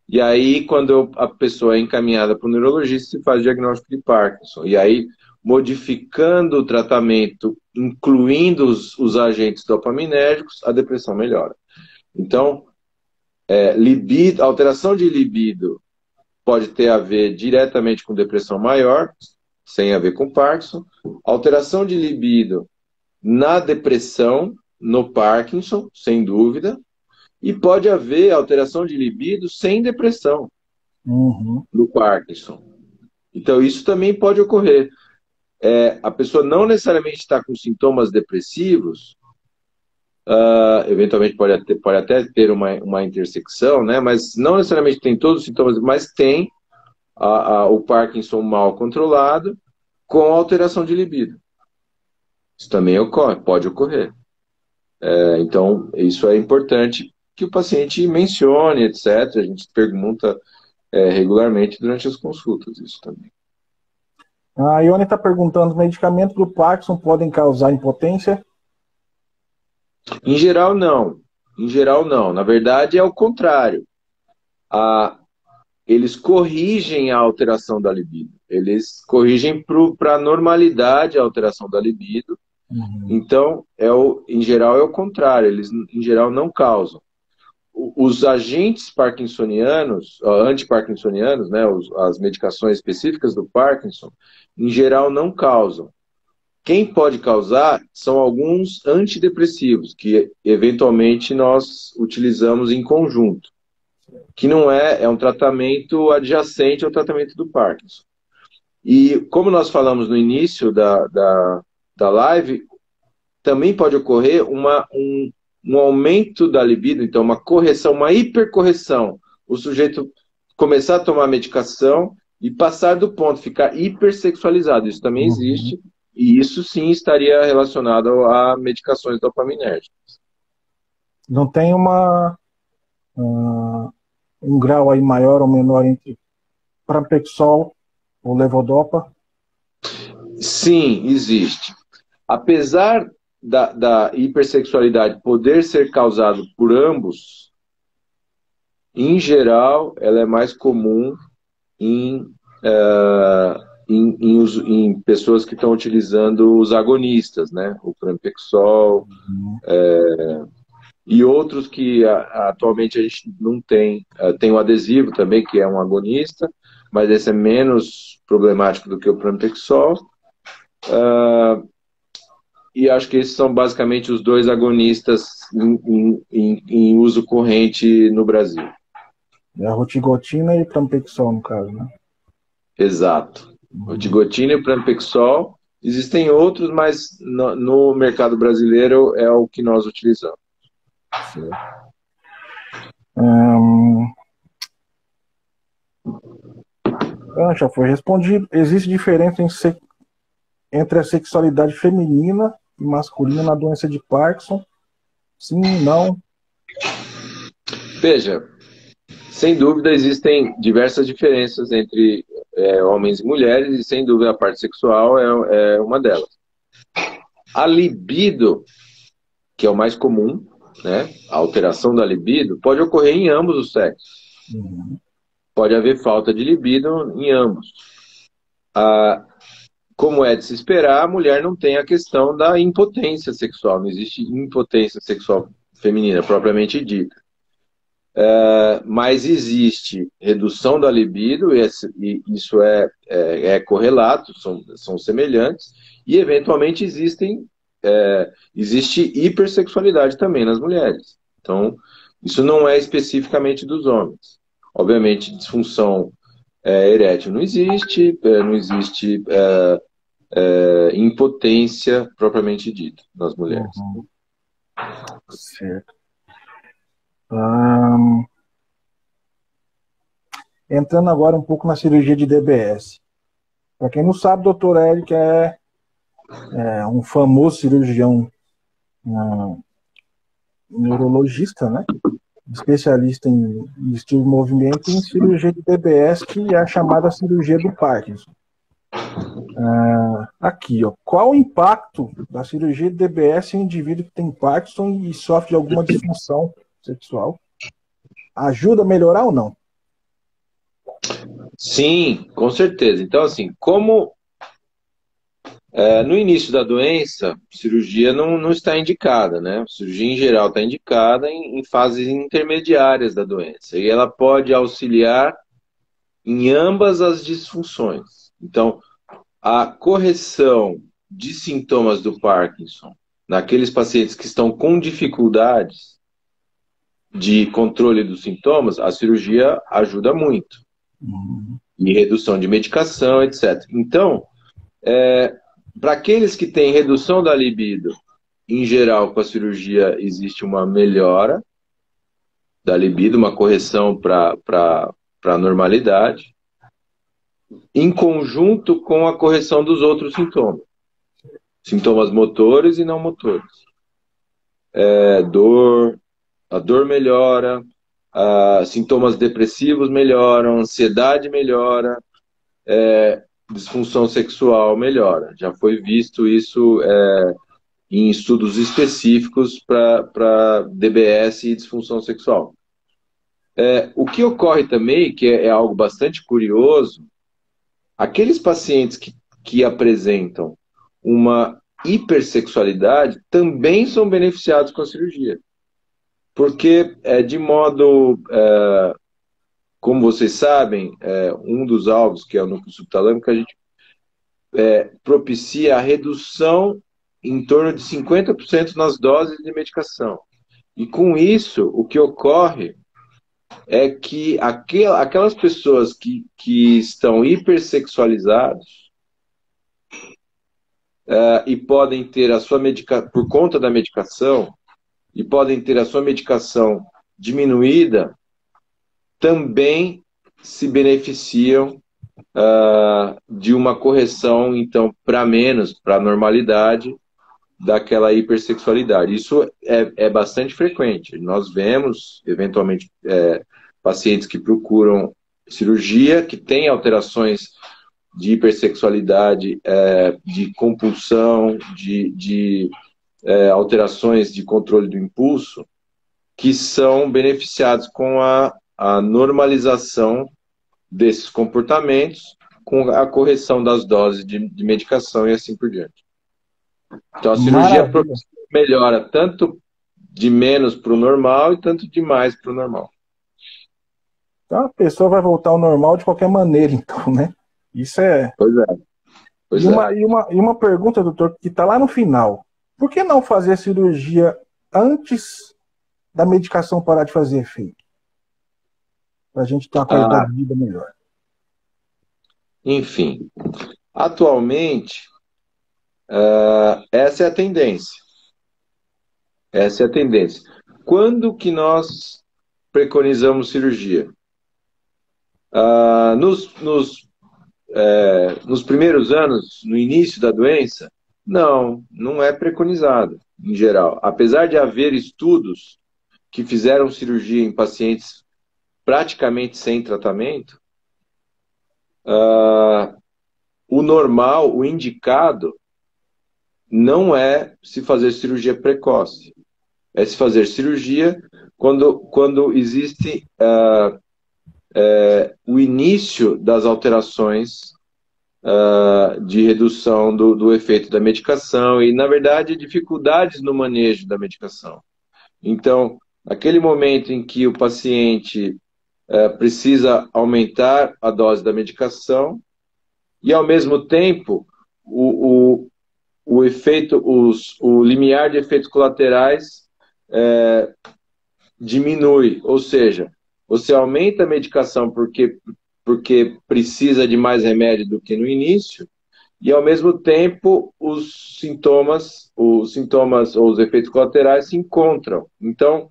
E aí, quando a pessoa é encaminhada para o neurologista, se faz diagnóstico de Parkinson. E aí, modificando o tratamento, incluindo os agentes dopaminérgicos, a depressão melhora. Então, alteração de libido pode ter a ver diretamente com depressão maior, sem a ver com Parkinson. Alteração de libido na depressão, no Parkinson, sem dúvida. E pode haver alteração de libido sem depressão no Parkinson. Então, isso também pode ocorrer. A pessoa não necessariamente está com sintomas depressivos, eventualmente pode até ter uma intersecção, né? Mas não necessariamente tem todos os sintomas, mas tem o Parkinson mal controlado com alteração de libido. Isso também pode ocorrer. Então, isso é importante que o paciente mencione, etc. A gente pergunta regularmente durante as consultas, isso também. A Ione está perguntando, medicamentos para o Parkinson podem causar impotência? Em geral, não. Em geral, não. Na verdade, é o contrário. Eles corrigem a alteração da libido. Eles corrigem para a normalidade a alteração da libido. Então, em geral, é o contrário. Eles, em geral, não causam. Os agentes parkinsonianos, antiparkinsonianos, né, as medicações específicas do Parkinson, em geral, não causam. Quem pode causar são alguns antidepressivos, que eventualmente nós utilizamos em conjunto, que não é um tratamento adjacente ao tratamento do Parkinson. E como nós falamos no início da live, também pode ocorrer um aumento da libido, então uma correção, uma hipercorreção. O sujeito começar a tomar medicação e passar do ponto, ficar hipersexualizado. Isso também existe, e isso sim estaria relacionado a medicações dopaminérgicas. Não tem um grau aí maior ou menor entre pramipexol ou levodopa? Sim, existe. Apesar da hipersexualidade poder ser causado por ambos, em geral, ela é mais comum em pessoas que estão utilizando os agonistas, né? O pramipexol e outros que atualmente a gente não tem. Tem o adesivo também, que é um agonista, mas esse é menos problemático do que o pramipexol. E acho que esses são basicamente os dois agonistas em uso corrente no Brasil. É a rotigotina e pramipexol, no caso, né? Exato. Rotigotina e pramipexol. Existem outros, mas no mercado brasileiro é o que nós utilizamos. Certo. Já foi respondido. Existe diferença entre a sexualidade feminina e masculina na doença de Parkinson? Sim, não? Veja, sem dúvida existem diversas diferenças entre homens e mulheres, e sem dúvida a parte sexual é uma delas. A libido, que é o mais comum, né? A alteração da libido, pode ocorrer em ambos os sexos. Pode haver falta de libido em ambos. Como é de se esperar, a mulher não tem a questão da impotência sexual. Não existe impotência sexual feminina, propriamente dita. Mas existe redução da libido, e isso é correlato, são semelhantes, e eventualmente existe hipersexualidade também nas mulheres. Então, isso não é especificamente dos homens. Obviamente, disfunção erétil não existe impotência propriamente dita nas mulheres. Certo. Entrando agora um pouco na cirurgia de DBS. Para quem não sabe, o Dr. Eric é um famoso cirurgião neurologista, né? Especialista em estudo de movimento e em cirurgia de DBS, que é a chamada cirurgia do Parkinson. Aqui, ó. Qual o impacto da cirurgia de DBS em um indivíduo que tem Parkinson e sofre de alguma disfunção sexual? Ajuda a melhorar ou não? Sim, com certeza. Então, assim, como no início da doença, cirurgia não está indicada, né? A cirurgia em geral está indicada em fases intermediárias da doença. E ela pode auxiliar em ambas as disfunções. Então, a correção de sintomas do Parkinson naqueles pacientes que estão com dificuldades de controle dos sintomas, a cirurgia ajuda muito. E redução de medicação, etc. Então, para aqueles que têm redução da libido, em geral, com a cirurgia existe uma melhora da libido, uma correção para a normalidade, em conjunto com a correção dos outros sintomas. Sintomas motores e não motores. A dor melhora, sintomas depressivos melhoram, ansiedade melhora, disfunção sexual melhora. Já foi visto isso em estudos específicos para DBS e disfunção sexual. O que ocorre também, que é algo bastante curioso, aqueles pacientes que apresentam uma hipersexualidade também são beneficiados com a cirurgia. Porque, de modo, como vocês sabem, um dos alvos, que é o núcleo subtalâmico, a gente propicia a redução em torno de 50% nas doses de medicação. E com isso, o que ocorre é que aquelas pessoas que estão hipersexualizadas e podem ter a sua medicação, por conta da medicação, e podem ter a sua medicação diminuída, também se beneficiam de uma correção, então, para menos, para a normalidade daquela hipersexualidade. Isso é bastante frequente. Nós vemos, eventualmente, pacientes que procuram cirurgia, que têm alterações de hipersexualidade, de compulsão, de alterações de controle do impulso, que são beneficiados com a normalização desses comportamentos, com a correção das doses de medicação e assim por diante. Então a cirurgia melhora tanto de menos para o normal e tanto de mais para o normal. Então a pessoa vai voltar ao normal de qualquer maneira, então, né? Isso é. Pois é, pois E é. uma pergunta, doutor, que está lá no final. Por que não fazer a cirurgia antes da medicação parar de fazer efeito? Para a gente ter uma qualidade de vida melhor. Enfim, atualmente, essa é a tendência. Essa é a tendência. Quando que nós preconizamos cirurgia? Nos primeiros anos, no início da doença, não é preconizado, em geral. Apesar de haver estudos que fizeram cirurgia em pacientes praticamente sem tratamento, o normal, o indicado, não é se fazer cirurgia precoce. É se fazer cirurgia quando existe o início das alterações de redução do efeito da medicação e, na verdade, dificuldades no manejo da medicação. Então, naquele momento em que o paciente precisa aumentar a dose da medicação e, ao mesmo tempo, o efeito, o limiar de efeitos colaterais diminui, ou seja, você aumenta a medicação porque precisa de mais remédio do que no início, e ao mesmo tempo os sintomas ou os efeitos colaterais se encontram. Então,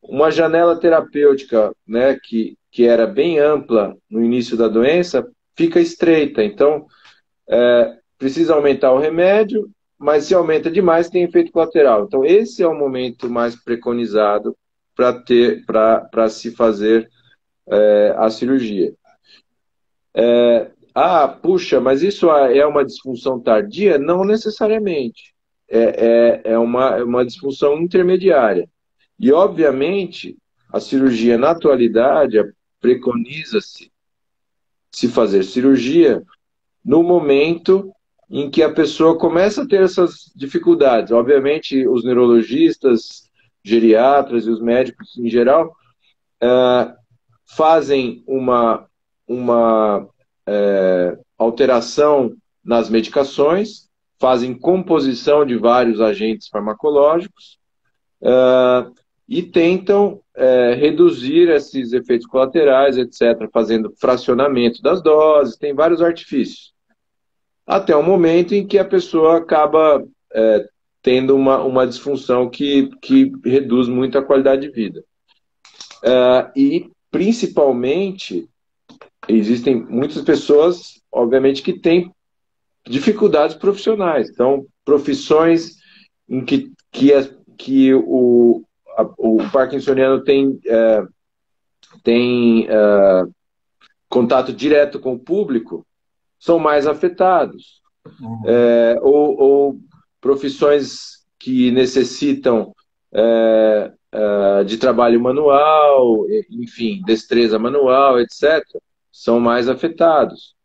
uma janela terapêutica, né, que era bem ampla no início da doença, fica estreita. Então, precisa aumentar o remédio, mas se aumenta demais tem efeito colateral. Então, esse é o momento mais preconizado para se fazer a cirurgia. Puxa, mas isso é uma disfunção tardia? Não necessariamente. É uma disfunção intermediária. E, obviamente, a cirurgia na atualidade preconiza-se se fazer cirurgia no momento em que a pessoa começa a ter essas dificuldades. Obviamente, os neurologistas, geriatras e os médicos em geral fazem uma alteração nas medicações, fazem composição de vários agentes farmacológicos e tentam reduzir esses efeitos colaterais, etc., fazendo fracionamento das doses, tem vários artifícios. Até o momento em que a pessoa acaba tendo uma disfunção que reduz muito a qualidade de vida. E, principalmente, existem muitas pessoas, obviamente, que têm dificuldades profissionais. Então, profissões em que o parkinsoniano tem contato direto com o público, são mais afetados. Ou profissões que necessitam de trabalho manual, enfim, destreza manual, etc., são mais afetados.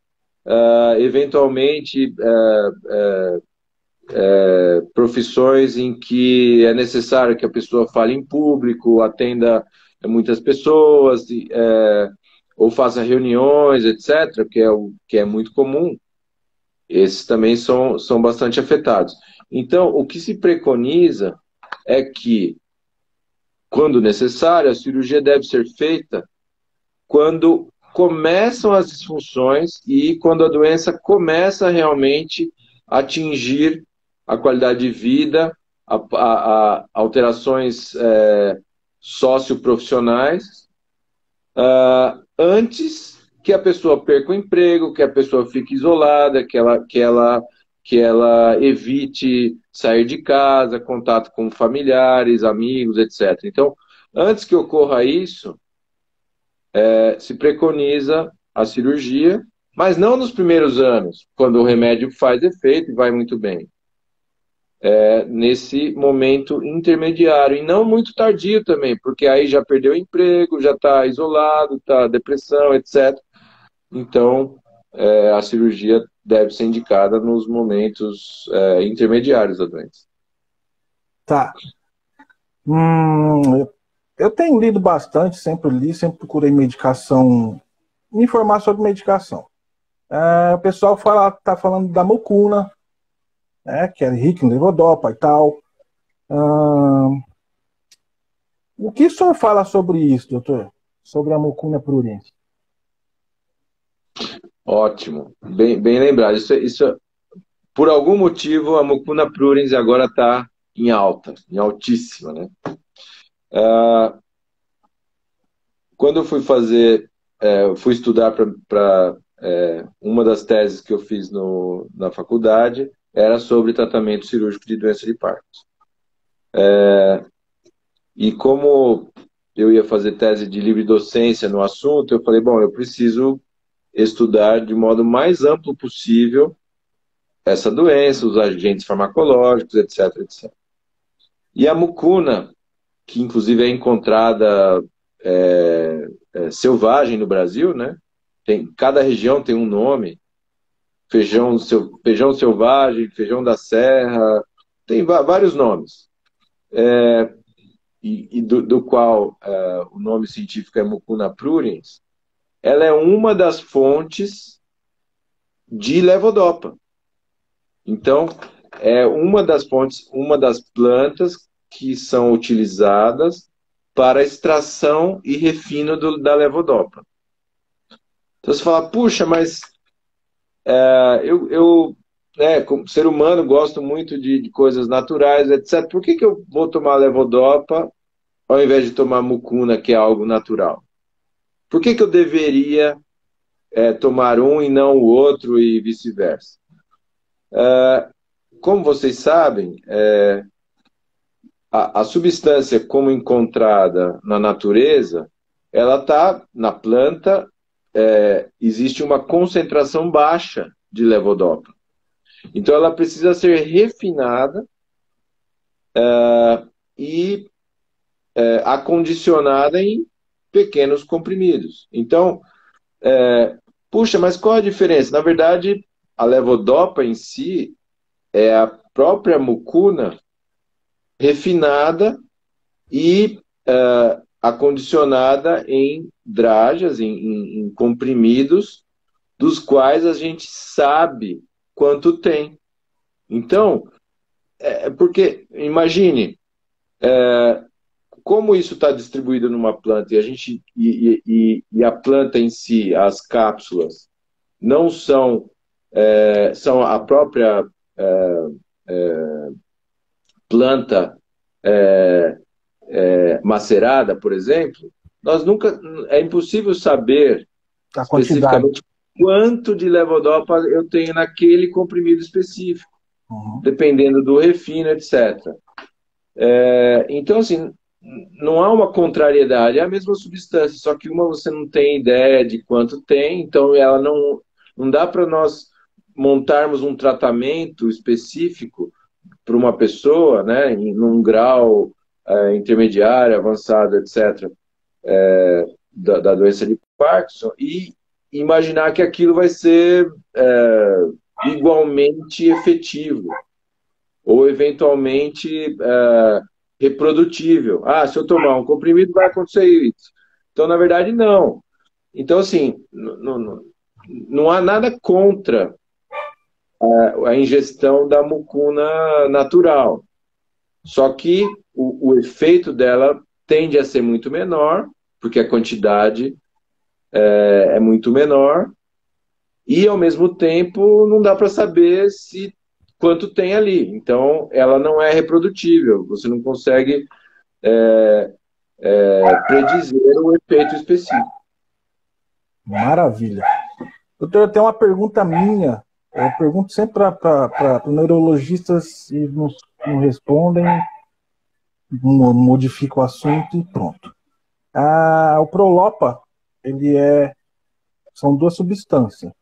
Eventualmente, profissões em que é necessário que a pessoa fale em público, atenda muitas pessoas, ou faça reuniões, etc., que é muito comum, esses também são bastante afetados. Então, o que se preconiza é que, quando necessário, a cirurgia deve ser feita quando começam as disfunções e quando a doença começa realmente a atingir a qualidade de vida, a alterações socioprofissionais, antes que a pessoa perca o emprego, que a pessoa fique isolada, que ela evite sair de casa, contato com familiares, amigos, etc. Então, antes que ocorra isso, se preconiza a cirurgia, mas não nos primeiros anos, quando o remédio faz efeito e vai muito bem. Nesse momento intermediário, e não muito tardio também, porque aí já perdeu o emprego, já está isolado, está depressão, etc. Então, a cirurgia deve ser indicada nos momentos intermediários da doença. Tá. Eu tenho lido bastante, sempre li, sempre procurei medicação, me informar sobre medicação. O pessoal tá falando da mucuna, né, que é rica em levodopa e tal. O que o senhor fala sobre isso, doutor? Sobre a mucuna pruriens? Ótimo, bem lembrado. Por algum motivo, a mucuna pruriens agora está em alta, em altíssima, né? Quando eu fui estudar para uma das teses que eu fiz na faculdade, era sobre tratamento cirúrgico de doença de Parkinson. E como eu ia fazer tese de livre docência no assunto, eu falei, bom, eu preciso estudar de modo mais amplo possível essa doença, os agentes farmacológicos, etc, etc. E a mucuna, que inclusive é encontrada selvagem no Brasil, né? Cada região tem um nome, feijão selvagem, feijão da serra, tem vários nomes, do qual o nome científico é mucuna pruriens. Ela é uma das fontes de levodopa. Então, é uma das fontes, uma das plantas que são utilizadas para extração e refino da levodopa. Então você fala, puxa, mas eu como ser humano, gosto muito de coisas naturais, etc. Por que eu vou tomar levodopa ao invés de tomar mucuna, que é algo natural? Por que eu deveria tomar um e não o outro e vice-versa? Como vocês sabem, a substância como encontrada na natureza, ela está na planta, existe uma concentração baixa de levodopa. Então ela precisa ser refinada e acondicionada em pequenos comprimidos. Então, puxa, mas qual a diferença? Na verdade, a levodopa em si é a própria mucuna refinada e acondicionada em dragas, em comprimidos, dos quais a gente sabe quanto tem. Então, porque, imagine, como isso está distribuído numa planta e a planta em si, as cápsulas, não são a própria planta macerada, por exemplo, é impossível saber A quantidade. especificamente quanto de levodopa eu tenho naquele comprimido específico, dependendo do refino, etc. Então, assim, não há uma contrariedade, é a mesma substância, só que uma você não tem ideia de quanto tem, então ela não dá para nós montarmos um tratamento específico para uma pessoa, né, num grau intermediário, avançado, etc., da doença de Parkinson, e imaginar que aquilo vai ser igualmente efetivo, ou eventualmente reprodutível. Se eu tomar um comprimido vai acontecer isso. Então, na verdade, não. Então, assim, não há nada contra a ingestão da mucuna natural. Só que o efeito dela tende a ser muito menor, porque a quantidade é muito menor, e ao mesmo tempo não dá para saber quanto tem ali. Então, ela não é reprodutível, você não consegue predizer o efeito específico. Maravilha. Doutor, eu tenho uma pergunta minha. Eu pergunto sempre para neurologistas e não respondem, modifico o assunto e pronto. O Prolopa, são duas substâncias.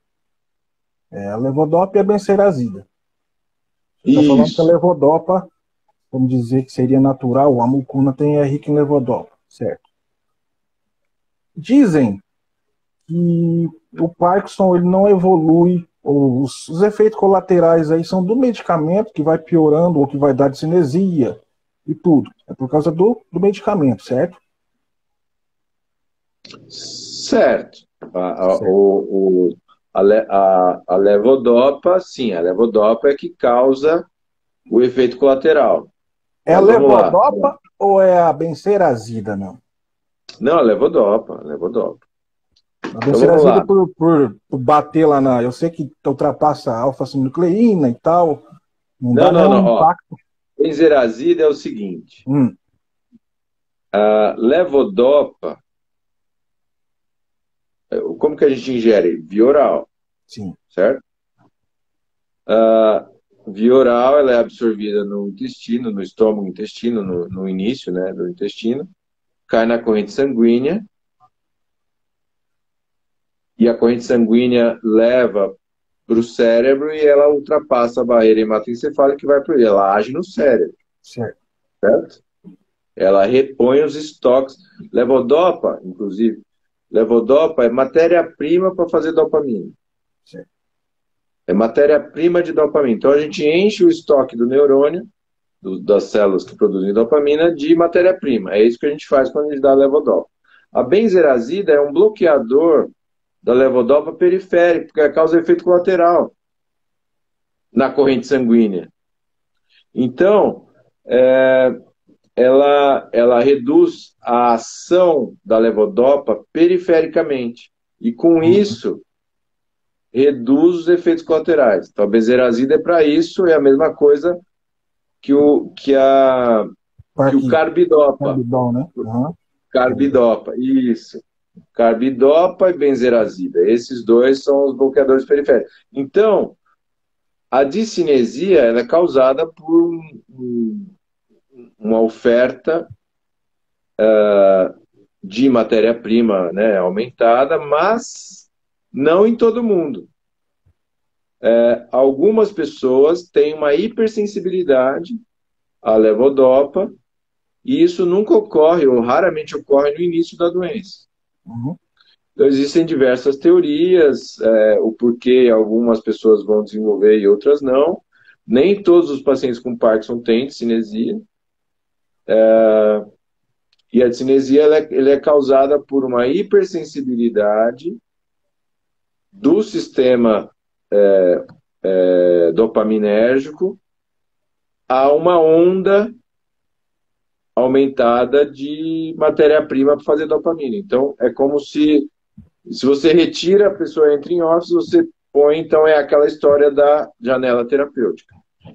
A levodopa e a benserazida. Estou falando que a levodopa, vamos dizer que seria natural, a mucuna é rica em levodopa, certo? Dizem que o Parkinson ele não evolui, os efeitos colaterais aí são do medicamento que vai piorando ou que vai dar discinesia e tudo. É por causa do medicamento, certo? Certo. Certo. A levodopa, sim, a levodopa é que causa o efeito colateral. É a Mas vamos lá. levodopa ou é a benserazida, não? Não, a levodopa, a levodopa. A Então vamos benserazida lá. por bater lá na. Eu sei que ultrapassa a alfa-sinucleína e tal. Não dá Não, nenhum não, ó. impacto. Benzerazida é o seguinte. Hum, A levodopa, como que a gente ingere? Via oral, sim. certo? A via oral, ela é absorvida no intestino, no estômago, intestino, no início, né, do intestino, cai na corrente sanguínea, e a corrente sanguínea leva para o cérebro e ela ultrapassa a barreira hematoencefálica que vai para ela age no cérebro, Certo. certo? Ela repõe os estoques. Levodopa, inclusive, levodopa é matéria-prima para fazer dopamina. Certo. É matéria-prima de dopamina. Então a gente enche o estoque do neurônio, das células que produzem dopamina, de matéria-prima. É isso que a gente faz quando a gente dá levodopa. A benzerazida é um bloqueador da levodopa periférico, porque causa efeito colateral na corrente sanguínea. Então, ela reduz a ação da levodopa perifericamente. E com isso, reduz os efeitos colaterais. Então, a benzerazida é para isso, é a mesma coisa que o carbidopa. Carbidol, né? Uhum. Carbidopa, isso. Carbidopa e benzerazida. Esses dois são os bloqueadores periféricos. Então, a discinesia ela é causada por uma oferta de matéria-prima, né, aumentada, mas não em todo mundo. Algumas pessoas têm uma hipersensibilidade à levodopa e isso nunca ocorre, ou raramente ocorre no início da doença. Uhum. Então, existem diversas teorias, o porquê algumas pessoas vão desenvolver e outras não. Nem todos os pacientes com Parkinson têm discinesia. E a discinesia ela é causada por uma hipersensibilidade do sistema dopaminérgico a uma onda aumentada de matéria-prima para fazer dopamina. Então, é como se você retira, a pessoa entra em ócio, você põe, então é aquela história da janela terapêutica.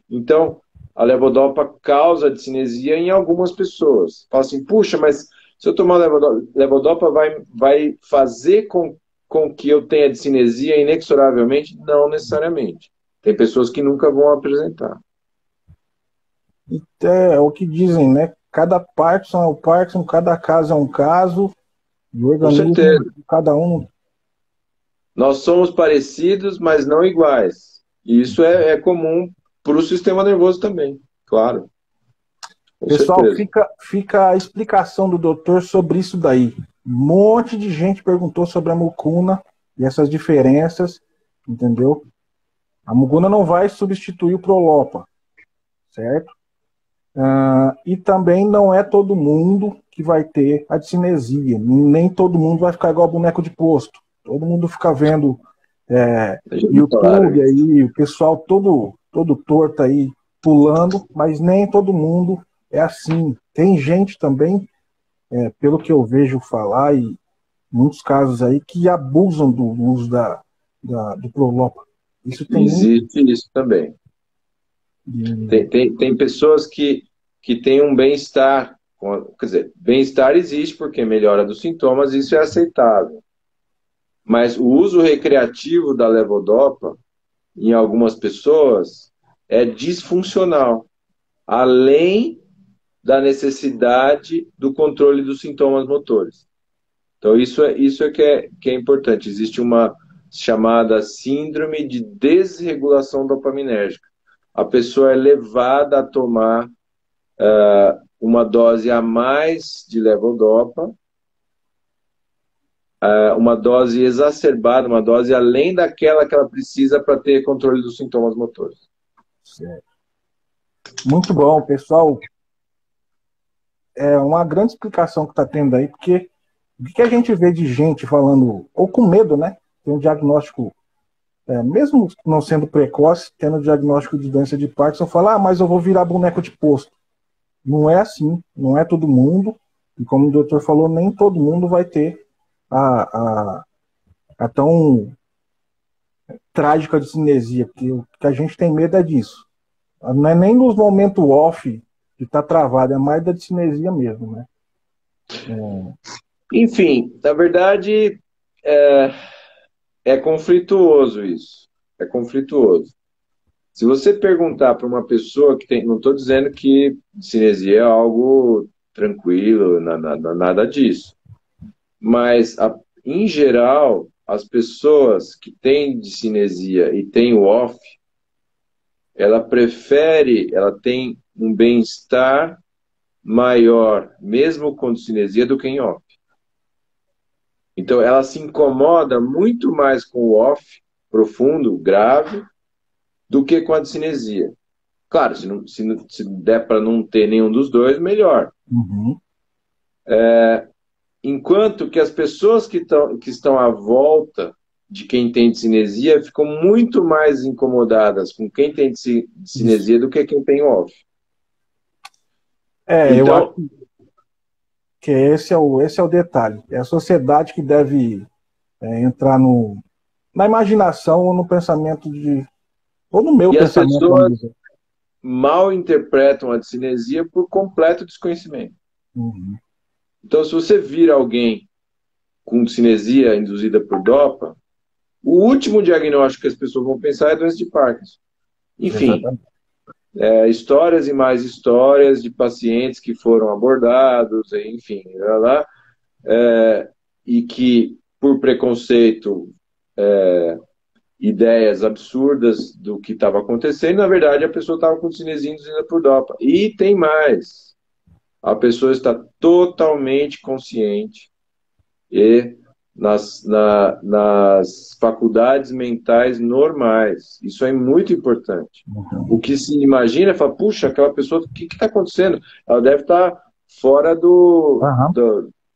Então, a levodopa causa discinesia em algumas pessoas. Fala assim, puxa, mas se eu tomar levodopa vai fazer com que eu tenha discinesia inexoravelmente? Não necessariamente. Tem pessoas que nunca vão apresentar. É o que dizem, né? Cada Parkinson é um Parkinson, cada caso é um caso, e o Com organismo certeza. de cada um. Nós somos parecidos, mas não iguais. E isso é comum para o sistema nervoso também, claro. Com Pessoal, certeza. fica a explicação do doutor sobre isso daí. Um monte de gente perguntou sobre a mucuna e essas diferenças, entendeu? A mucuna não vai substituir o Prolopa, certo? E também não é todo mundo que vai ter a discinesia. Nem todo mundo vai ficar igual boneco de posto. Todo mundo fica vendo YouTube aí, o pessoal todo torto aí, pulando, mas nem todo mundo é assim. Tem gente também, pelo que eu vejo falar, e muitos casos aí, que abusam do uso do Prolopa. Isso tem Existe isso também. Tem pessoas que têm um bem-estar. Quer dizer, bem-estar existe porque melhora dos sintomas, isso é aceitável. Mas o uso recreativo da levodopa, em algumas pessoas, é disfuncional. Além da necessidade do controle dos sintomas motores. Então, isso é que é importante. Existe uma chamada síndrome de desregulação dopaminérgica. A pessoa é levada a tomar uma dose a mais de levodopa, uma dose exacerbada, uma dose além daquela que ela precisa para ter controle dos sintomas motores. Certo. Muito bom, pessoal. é uma grande explicação que está tendo aí, porque o que a gente vê de gente falando, ou com medo, né? Tem um diagnóstico, mesmo não sendo precoce, tendo diagnóstico de doença de Parkinson, fala, mas eu vou virar boneco de posto. Não é assim, não é todo mundo, e como o doutor falou, nem todo mundo vai ter a tão trágica de cinesia, porque o que a gente tem medo é disso. Não é nem nos momentos off que está travado, é mais da cinesia mesmo, né? Enfim, na verdade, é conflituoso isso. É conflituoso. Se você perguntar para uma pessoa que tem. Não estou dizendo que cinesia é algo tranquilo, nada disso. Mas, em geral, as pessoas que têm cinesia e têm o off, ela tem um bem-estar maior, mesmo com cinesia, do que em off. Então, ela se incomoda muito mais com o off profundo, grave, do que com a cinesia. Claro, se der para não ter nenhum dos dois, melhor. Uhum. Enquanto que as pessoas que estão à volta de quem tem cinesia ficam muito mais incomodadas com quem tem cinesia do que quem tem off. Eu acho Então, que esse é o detalhe. É a sociedade que deve entrar na imaginação ou no pensamento ou no meu e as pensamento, vamos pessoas dizer. mal interpretam a cinesia por completo desconhecimento. Uhum. Então, se você vira alguém com cinesia induzida por dopa, o último diagnóstico que as pessoas vão pensar é doença de Parkinson. Enfim, Exatamente. histórias e mais histórias de pacientes que foram abordados, enfim, lá, e que, por preconceito, ideias absurdas do que estava acontecendo, na verdade a pessoa estava com cinesia induzida por dopa. E tem mais, a pessoa está totalmente consciente e nas faculdades mentais normais. Isso é muito importante. O que se imagina é falar, puxa, aquela pessoa, o que está acontecendo? Ela deve estar fora Aham.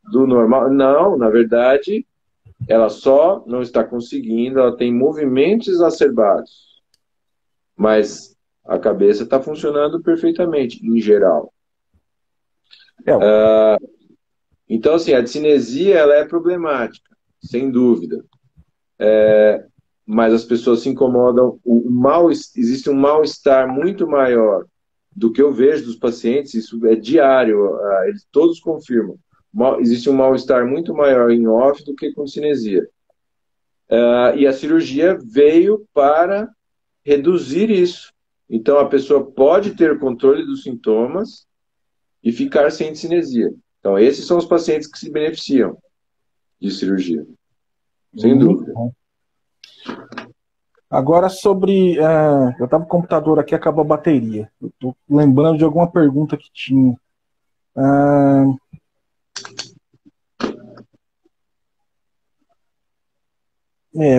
do normal. Não, na verdade, ela só não está conseguindo, ela tem movimentos exacerbados. Mas a cabeça está funcionando perfeitamente, em geral. Então, assim, a discinesia ela é problemática, sem dúvida. Mas as pessoas se incomodam. Existe um mal-estar muito maior do que eu vejo dos pacientes, isso é diário, eles todos confirmam. Existe um mal-estar muito maior em off do que com cinesia. E a cirurgia veio para reduzir isso. Então, a pessoa pode ter controle dos sintomas e ficar sem cinesia. Então, esses são os pacientes que se beneficiam de cirurgia. Sem dúvida. Bom. Agora sobre. Eu estava com o computador aqui, acabou a bateria. Eu estou lembrando de alguma pergunta que tinha.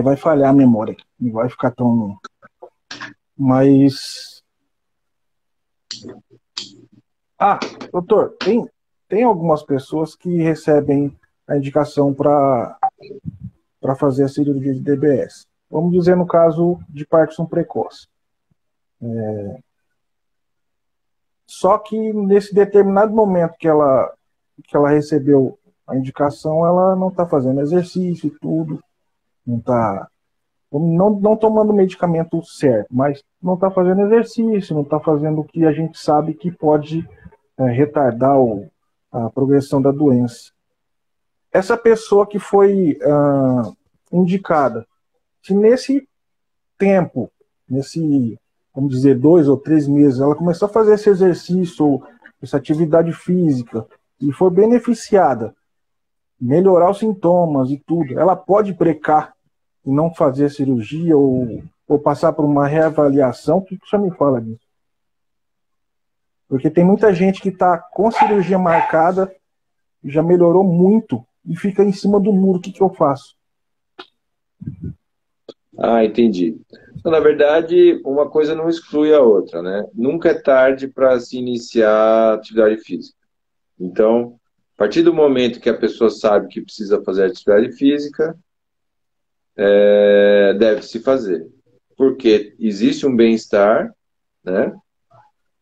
Vai falhar a memória. Não vai ficar tão. Mas. Doutor, tem algumas pessoas que recebem a indicação para fazer a cirurgia de DBS. Vamos dizer no caso de Parkinson precoce. Só que nesse determinado momento que ela recebeu a indicação, ela não está fazendo exercício e tudo, não está não tomando o medicamento certo, mas não está fazendo exercício, não está fazendo o que a gente sabe que pode retardar a progressão da doença. Essa pessoa que foi indicada, se nesse tempo, vamos dizer, 2 ou 3 meses, ela começou a fazer esse exercício ou essa atividade física e for beneficiada, melhorar os sintomas e tudo, ela pode precar e não fazer cirurgia ou passar por uma reavaliação? O que você me fala disso? Porque tem muita gente que está com cirurgia marcada, já melhorou muito e fica em cima do muro. O que eu faço? Entendi. Então, na verdade, uma coisa não exclui a outra, né? Nunca é tarde para se iniciar atividade física. Então, a partir do momento que a pessoa sabe que precisa fazer atividade física, deve-se fazer. Porque existe um bem-estar, né?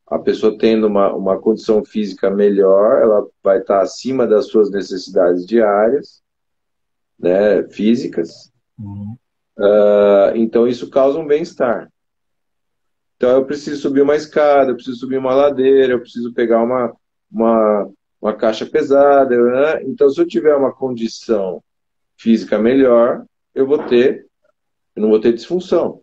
A pessoa tendo uma condição física melhor, ela vai estar acima das suas necessidades diárias, né, físicas. Uhum. Então, isso causa um bem-estar. Então, eu preciso subir uma escada, eu preciso subir uma ladeira, eu preciso pegar uma caixa pesada, né? Então, se eu tiver uma condição física melhor, eu não vou ter disfunção.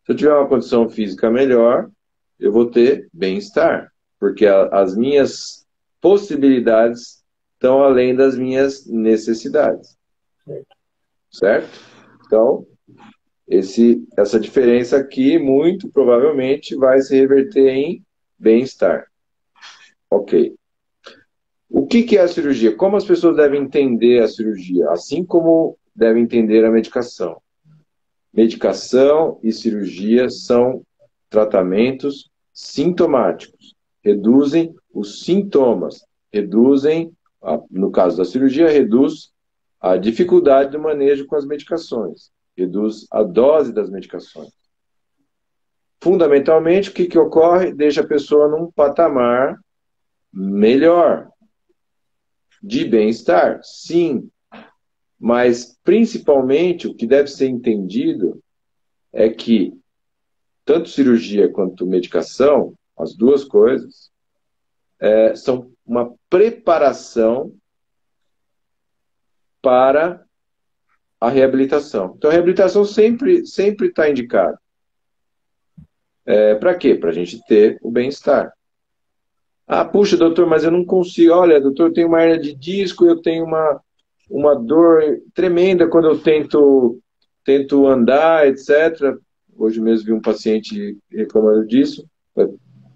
Se eu tiver uma condição física melhor, eu vou ter bem-estar, porque as minhas possibilidades estão além das minhas necessidades. Certo? Então, essa diferença aqui, muito provavelmente, vai se reverter em bem-estar. Ok. O que é a cirurgia? Como as pessoas devem entender a cirurgia? Assim como devem entender a medicação. Medicação e cirurgia são tratamentos sintomáticos. Reduzem os sintomas. No caso da cirurgia, reduz a dificuldade do manejo com as medicações. Reduz a dose das medicações. Fundamentalmente, o que ocorre? Deixa a pessoa num patamar melhor de bem-estar, sim. Mas, principalmente, o que deve ser entendido é que tanto cirurgia quanto medicação, as duas coisas, são uma preparação para a reabilitação. Então, a reabilitação sempre está indicada. Para quê? Para a gente ter o bem-estar. Ah, puxa, doutor, mas eu não consigo. Olha, doutor, eu tenho uma hernia de disco, eu tenho uma dor tremenda quando eu tento andar, etc. Hoje mesmo vi um paciente reclamando disso.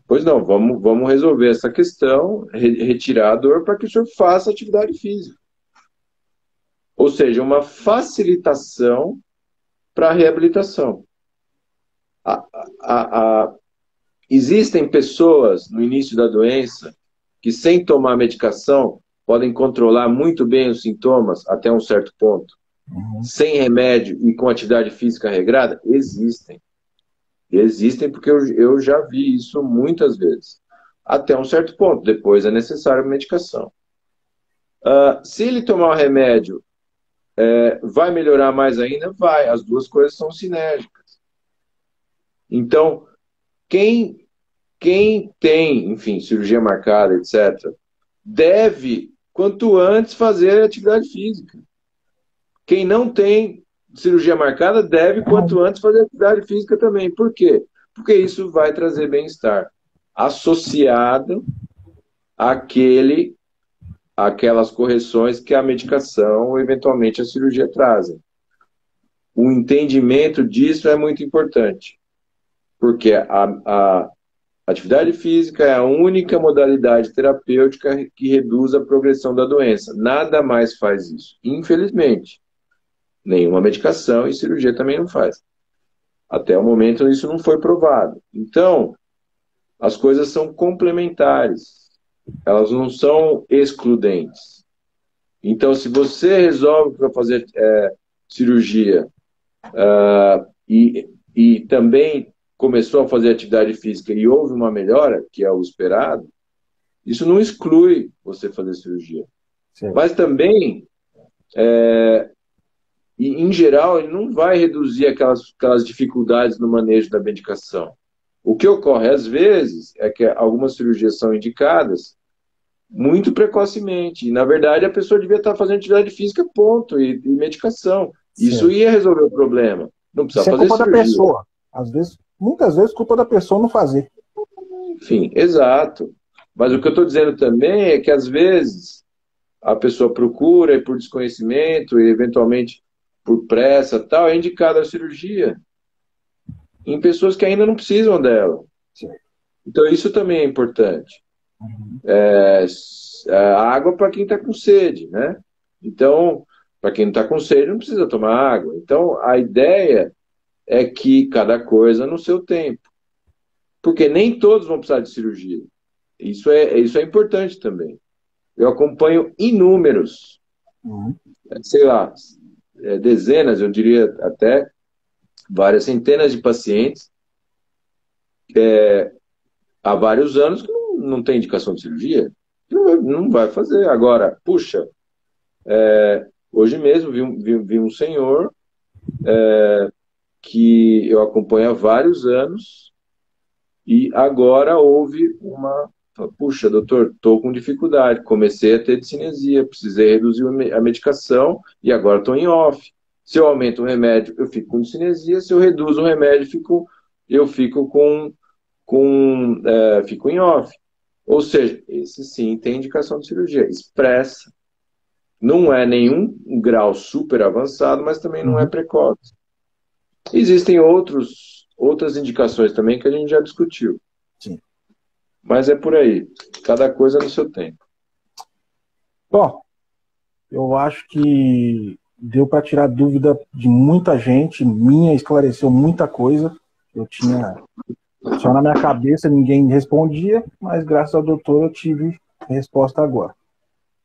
Pois não, vamos resolver essa questão, retirar a dor para que o senhor faça atividade física. Ou seja, uma facilitação para a reabilitação. Existem pessoas no início da doença que, sem tomar medicação, podem controlar muito bem os sintomas até um certo ponto. Uhum. Sem remédio e com atividade física regrada? Existem. Existem porque eu já vi isso muitas vezes. Até um certo ponto. Depois é necessária medicação. Se ele tomar o remédio, vai melhorar mais ainda? Vai. As duas coisas são sinérgicas. Então, quem tem, enfim, cirurgia marcada, etc., deve, quanto antes, fazer atividade física. Quem não tem cirurgia marcada deve, quanto antes, fazer atividade física também. Por quê? Porque isso vai trazer bem-estar associado àquelas correções que a medicação ou, eventualmente, a cirurgia trazem. O entendimento disso é muito importante, porque a atividade física é a única modalidade terapêutica que reduz a progressão da doença. Nada mais faz isso, infelizmente. Nenhuma medicação e cirurgia também não faz. Até o momento isso não foi provado. Então, as coisas são complementares. Elas não são excludentes. Então, se você resolve para fazer cirurgia e também começou a fazer atividade física e houve uma melhora, que é o esperado, isso não exclui você fazer cirurgia. Certo. Mas também, em geral, ele não vai reduzir aquelas dificuldades no manejo da medicação. O que ocorre, às vezes, é que algumas cirurgias são indicadas muito precocemente. E, na verdade, a pessoa devia estar fazendo atividade física, ponto, e medicação. Isso Certo. ia resolver o problema. Não precisa Isso é fazer culpa cirurgia. da pessoa. Muitas vezes, culpa da pessoa não fazer. Enfim, exato. Mas o que eu estou dizendo também é que, às vezes, a pessoa procura e por desconhecimento e, eventualmente, por pressa, tal, é indicada a cirurgia em pessoas que ainda não precisam dela. Certo. Então, isso também é importante. Uhum. Água para quem está com sede, né? Então, para quem não está com sede, não precisa tomar água. Então, a ideia é que cada coisa no seu tempo. Porque nem todos vão precisar de cirurgia. Isso é importante também. eu acompanho inúmeros, sei lá, dezenas, eu diria até várias centenas de pacientes há vários anos que não tem indicação de cirurgia, não vai fazer. Agora, puxa, hoje mesmo vi um senhor que eu acompanho há vários anos e agora houve uma... Puxa, doutor, estou com dificuldade, comecei a ter discinesia, precisei reduzir a medicação e agora estou em off. Se eu aumento o remédio, eu fico com discinesia, se eu reduzo o remédio, eu fico fico em off. Ou seja, esse sim tem indicação de cirurgia expressa. Não é nenhum grau super avançado, mas também não é precoce. Existem outras indicações também que a gente já discutiu. Sim. Mas é por aí. Cada coisa no seu tempo. Bom, eu acho que deu para tirar dúvida de muita gente, minha esclareceu muita coisa. Eu tinha só na minha cabeça, ninguém respondia, mas graças ao doutor eu tive resposta agora.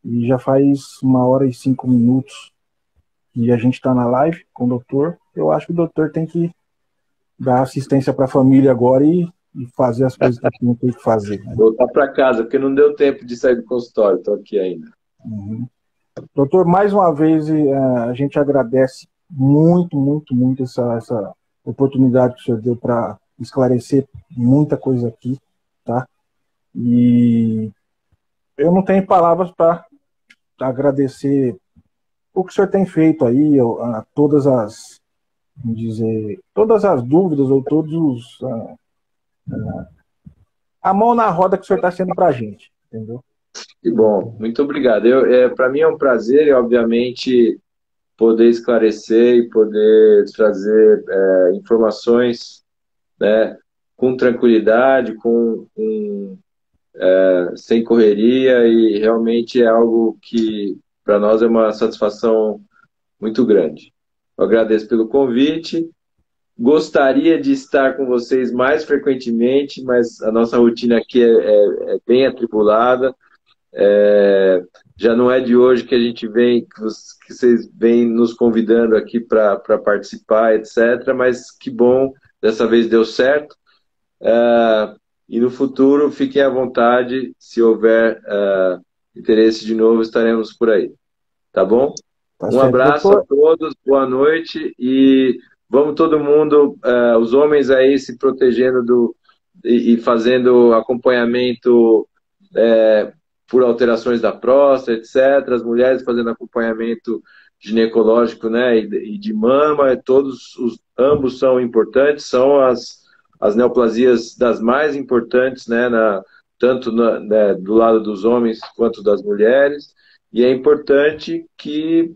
E já faz 1h05 que a gente está na live com o doutor. Eu acho que o doutor tem que dar assistência para a família agora e fazer as coisas que tem que fazer. Né? Voltar para casa, porque não deu tempo de sair do consultório, estou aqui ainda. Doutor, mais uma vez a gente agradece muito, muito, muito essa oportunidade que o senhor deu para esclarecer muita coisa aqui, tá? E eu não tenho palavras para agradecer o que o senhor tem feito aí, a todas as, vamos dizer, todas as dúvidas ou todos os a mão na roda que o senhor está sendo para a gente, entendeu? Que bom, muito obrigado. Para mim é um prazer e, obviamente, poder esclarecer e poder trazer informações, né, com tranquilidade, sem correria, e realmente é algo que para nós é uma satisfação muito grande. Eu agradeço pelo convite. Gostaria de estar com vocês mais frequentemente, mas a nossa rotina aqui é bem atribulada. Já não é de hoje que a gente vem, que vocês vêm nos convidando aqui para participar, etc. Mas que bom, dessa vez deu certo. E no futuro, fiquem à vontade, se houver interesse de novo, estaremos por aí. Tá bom? Tá Um certo, abraço doutor. a todos, boa noite e vamos todo mundo, os homens aí se protegendo e fazendo acompanhamento por alterações da próstata, etc. As mulheres fazendo acompanhamento ginecológico, né, e de mama, ambos são importantes, são as neoplasias das mais importantes, né, tanto do lado dos homens quanto das mulheres, e é importante que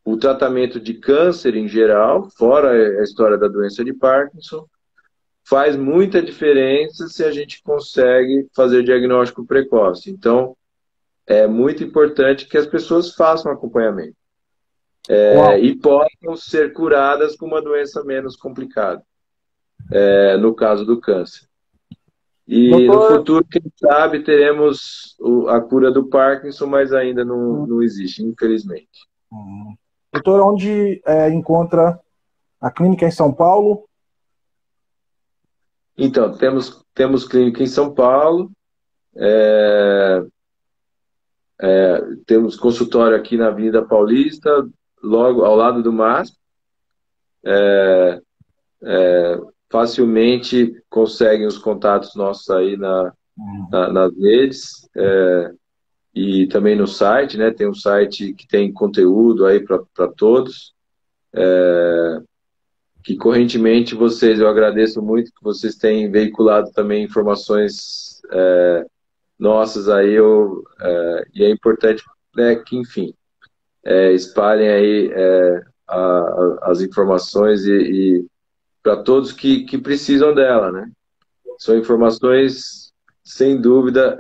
o tratamento de câncer em geral, fora a história da doença de Parkinson, faz muita diferença se a gente consegue fazer diagnóstico precoce. Então, é muito importante que as pessoas façam acompanhamento e possam ser curadas com uma doença menos complicada, no caso do câncer. E doutor, no futuro, quem sabe, teremos a cura do Parkinson, mas ainda não existe, infelizmente. Doutor, onde encontra a clínica em São Paulo? Então, temos clínica em São Paulo, temos consultório aqui na Avenida Paulista, logo ao lado do MASP. Facilmente conseguem os contatos nossos aí nas redes e também no site, né? Tem um site que tem conteúdo aí para todos. Que correntemente eu agradeço muito que vocês têm veiculado também informações nossas aí, e é importante, né, que, enfim, espalhem aí as informações e para todos que precisam dela, né? São informações, sem dúvida,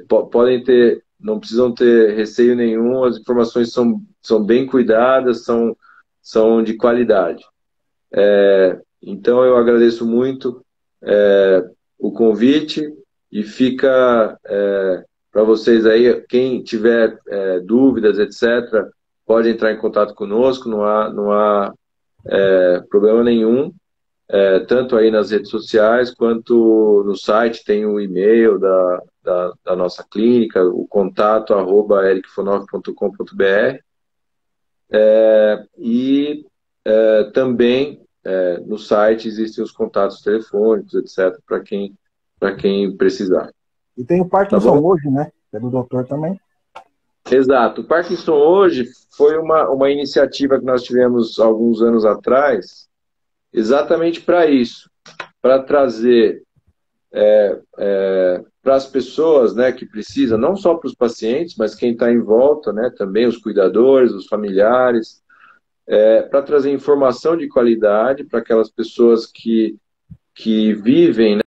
podem ter, não precisam ter receio nenhum, as informações são bem cuidadas, são de qualidade. Então, eu agradeço muito o convite e fica para vocês aí. Quem tiver dúvidas, etc., pode entrar em contato conosco, não há problema nenhum. Tanto aí nas redes sociais, quanto no site tem o e-mail da nossa clínica, o contato @ericfonov.com.br. E também no site existem os contatos telefônicos, etc., para quem precisar. E tem o Parkinson hoje, né? É do doutor também. Exato. O Parkinson hoje foi uma iniciativa que nós tivemos alguns anos atrás, exatamente para isso, para trazer para as pessoas, né, que precisam, não só para os pacientes, mas quem está em volta, né, também os cuidadores, os familiares, para trazer informação de qualidade para aquelas pessoas que vivem, né,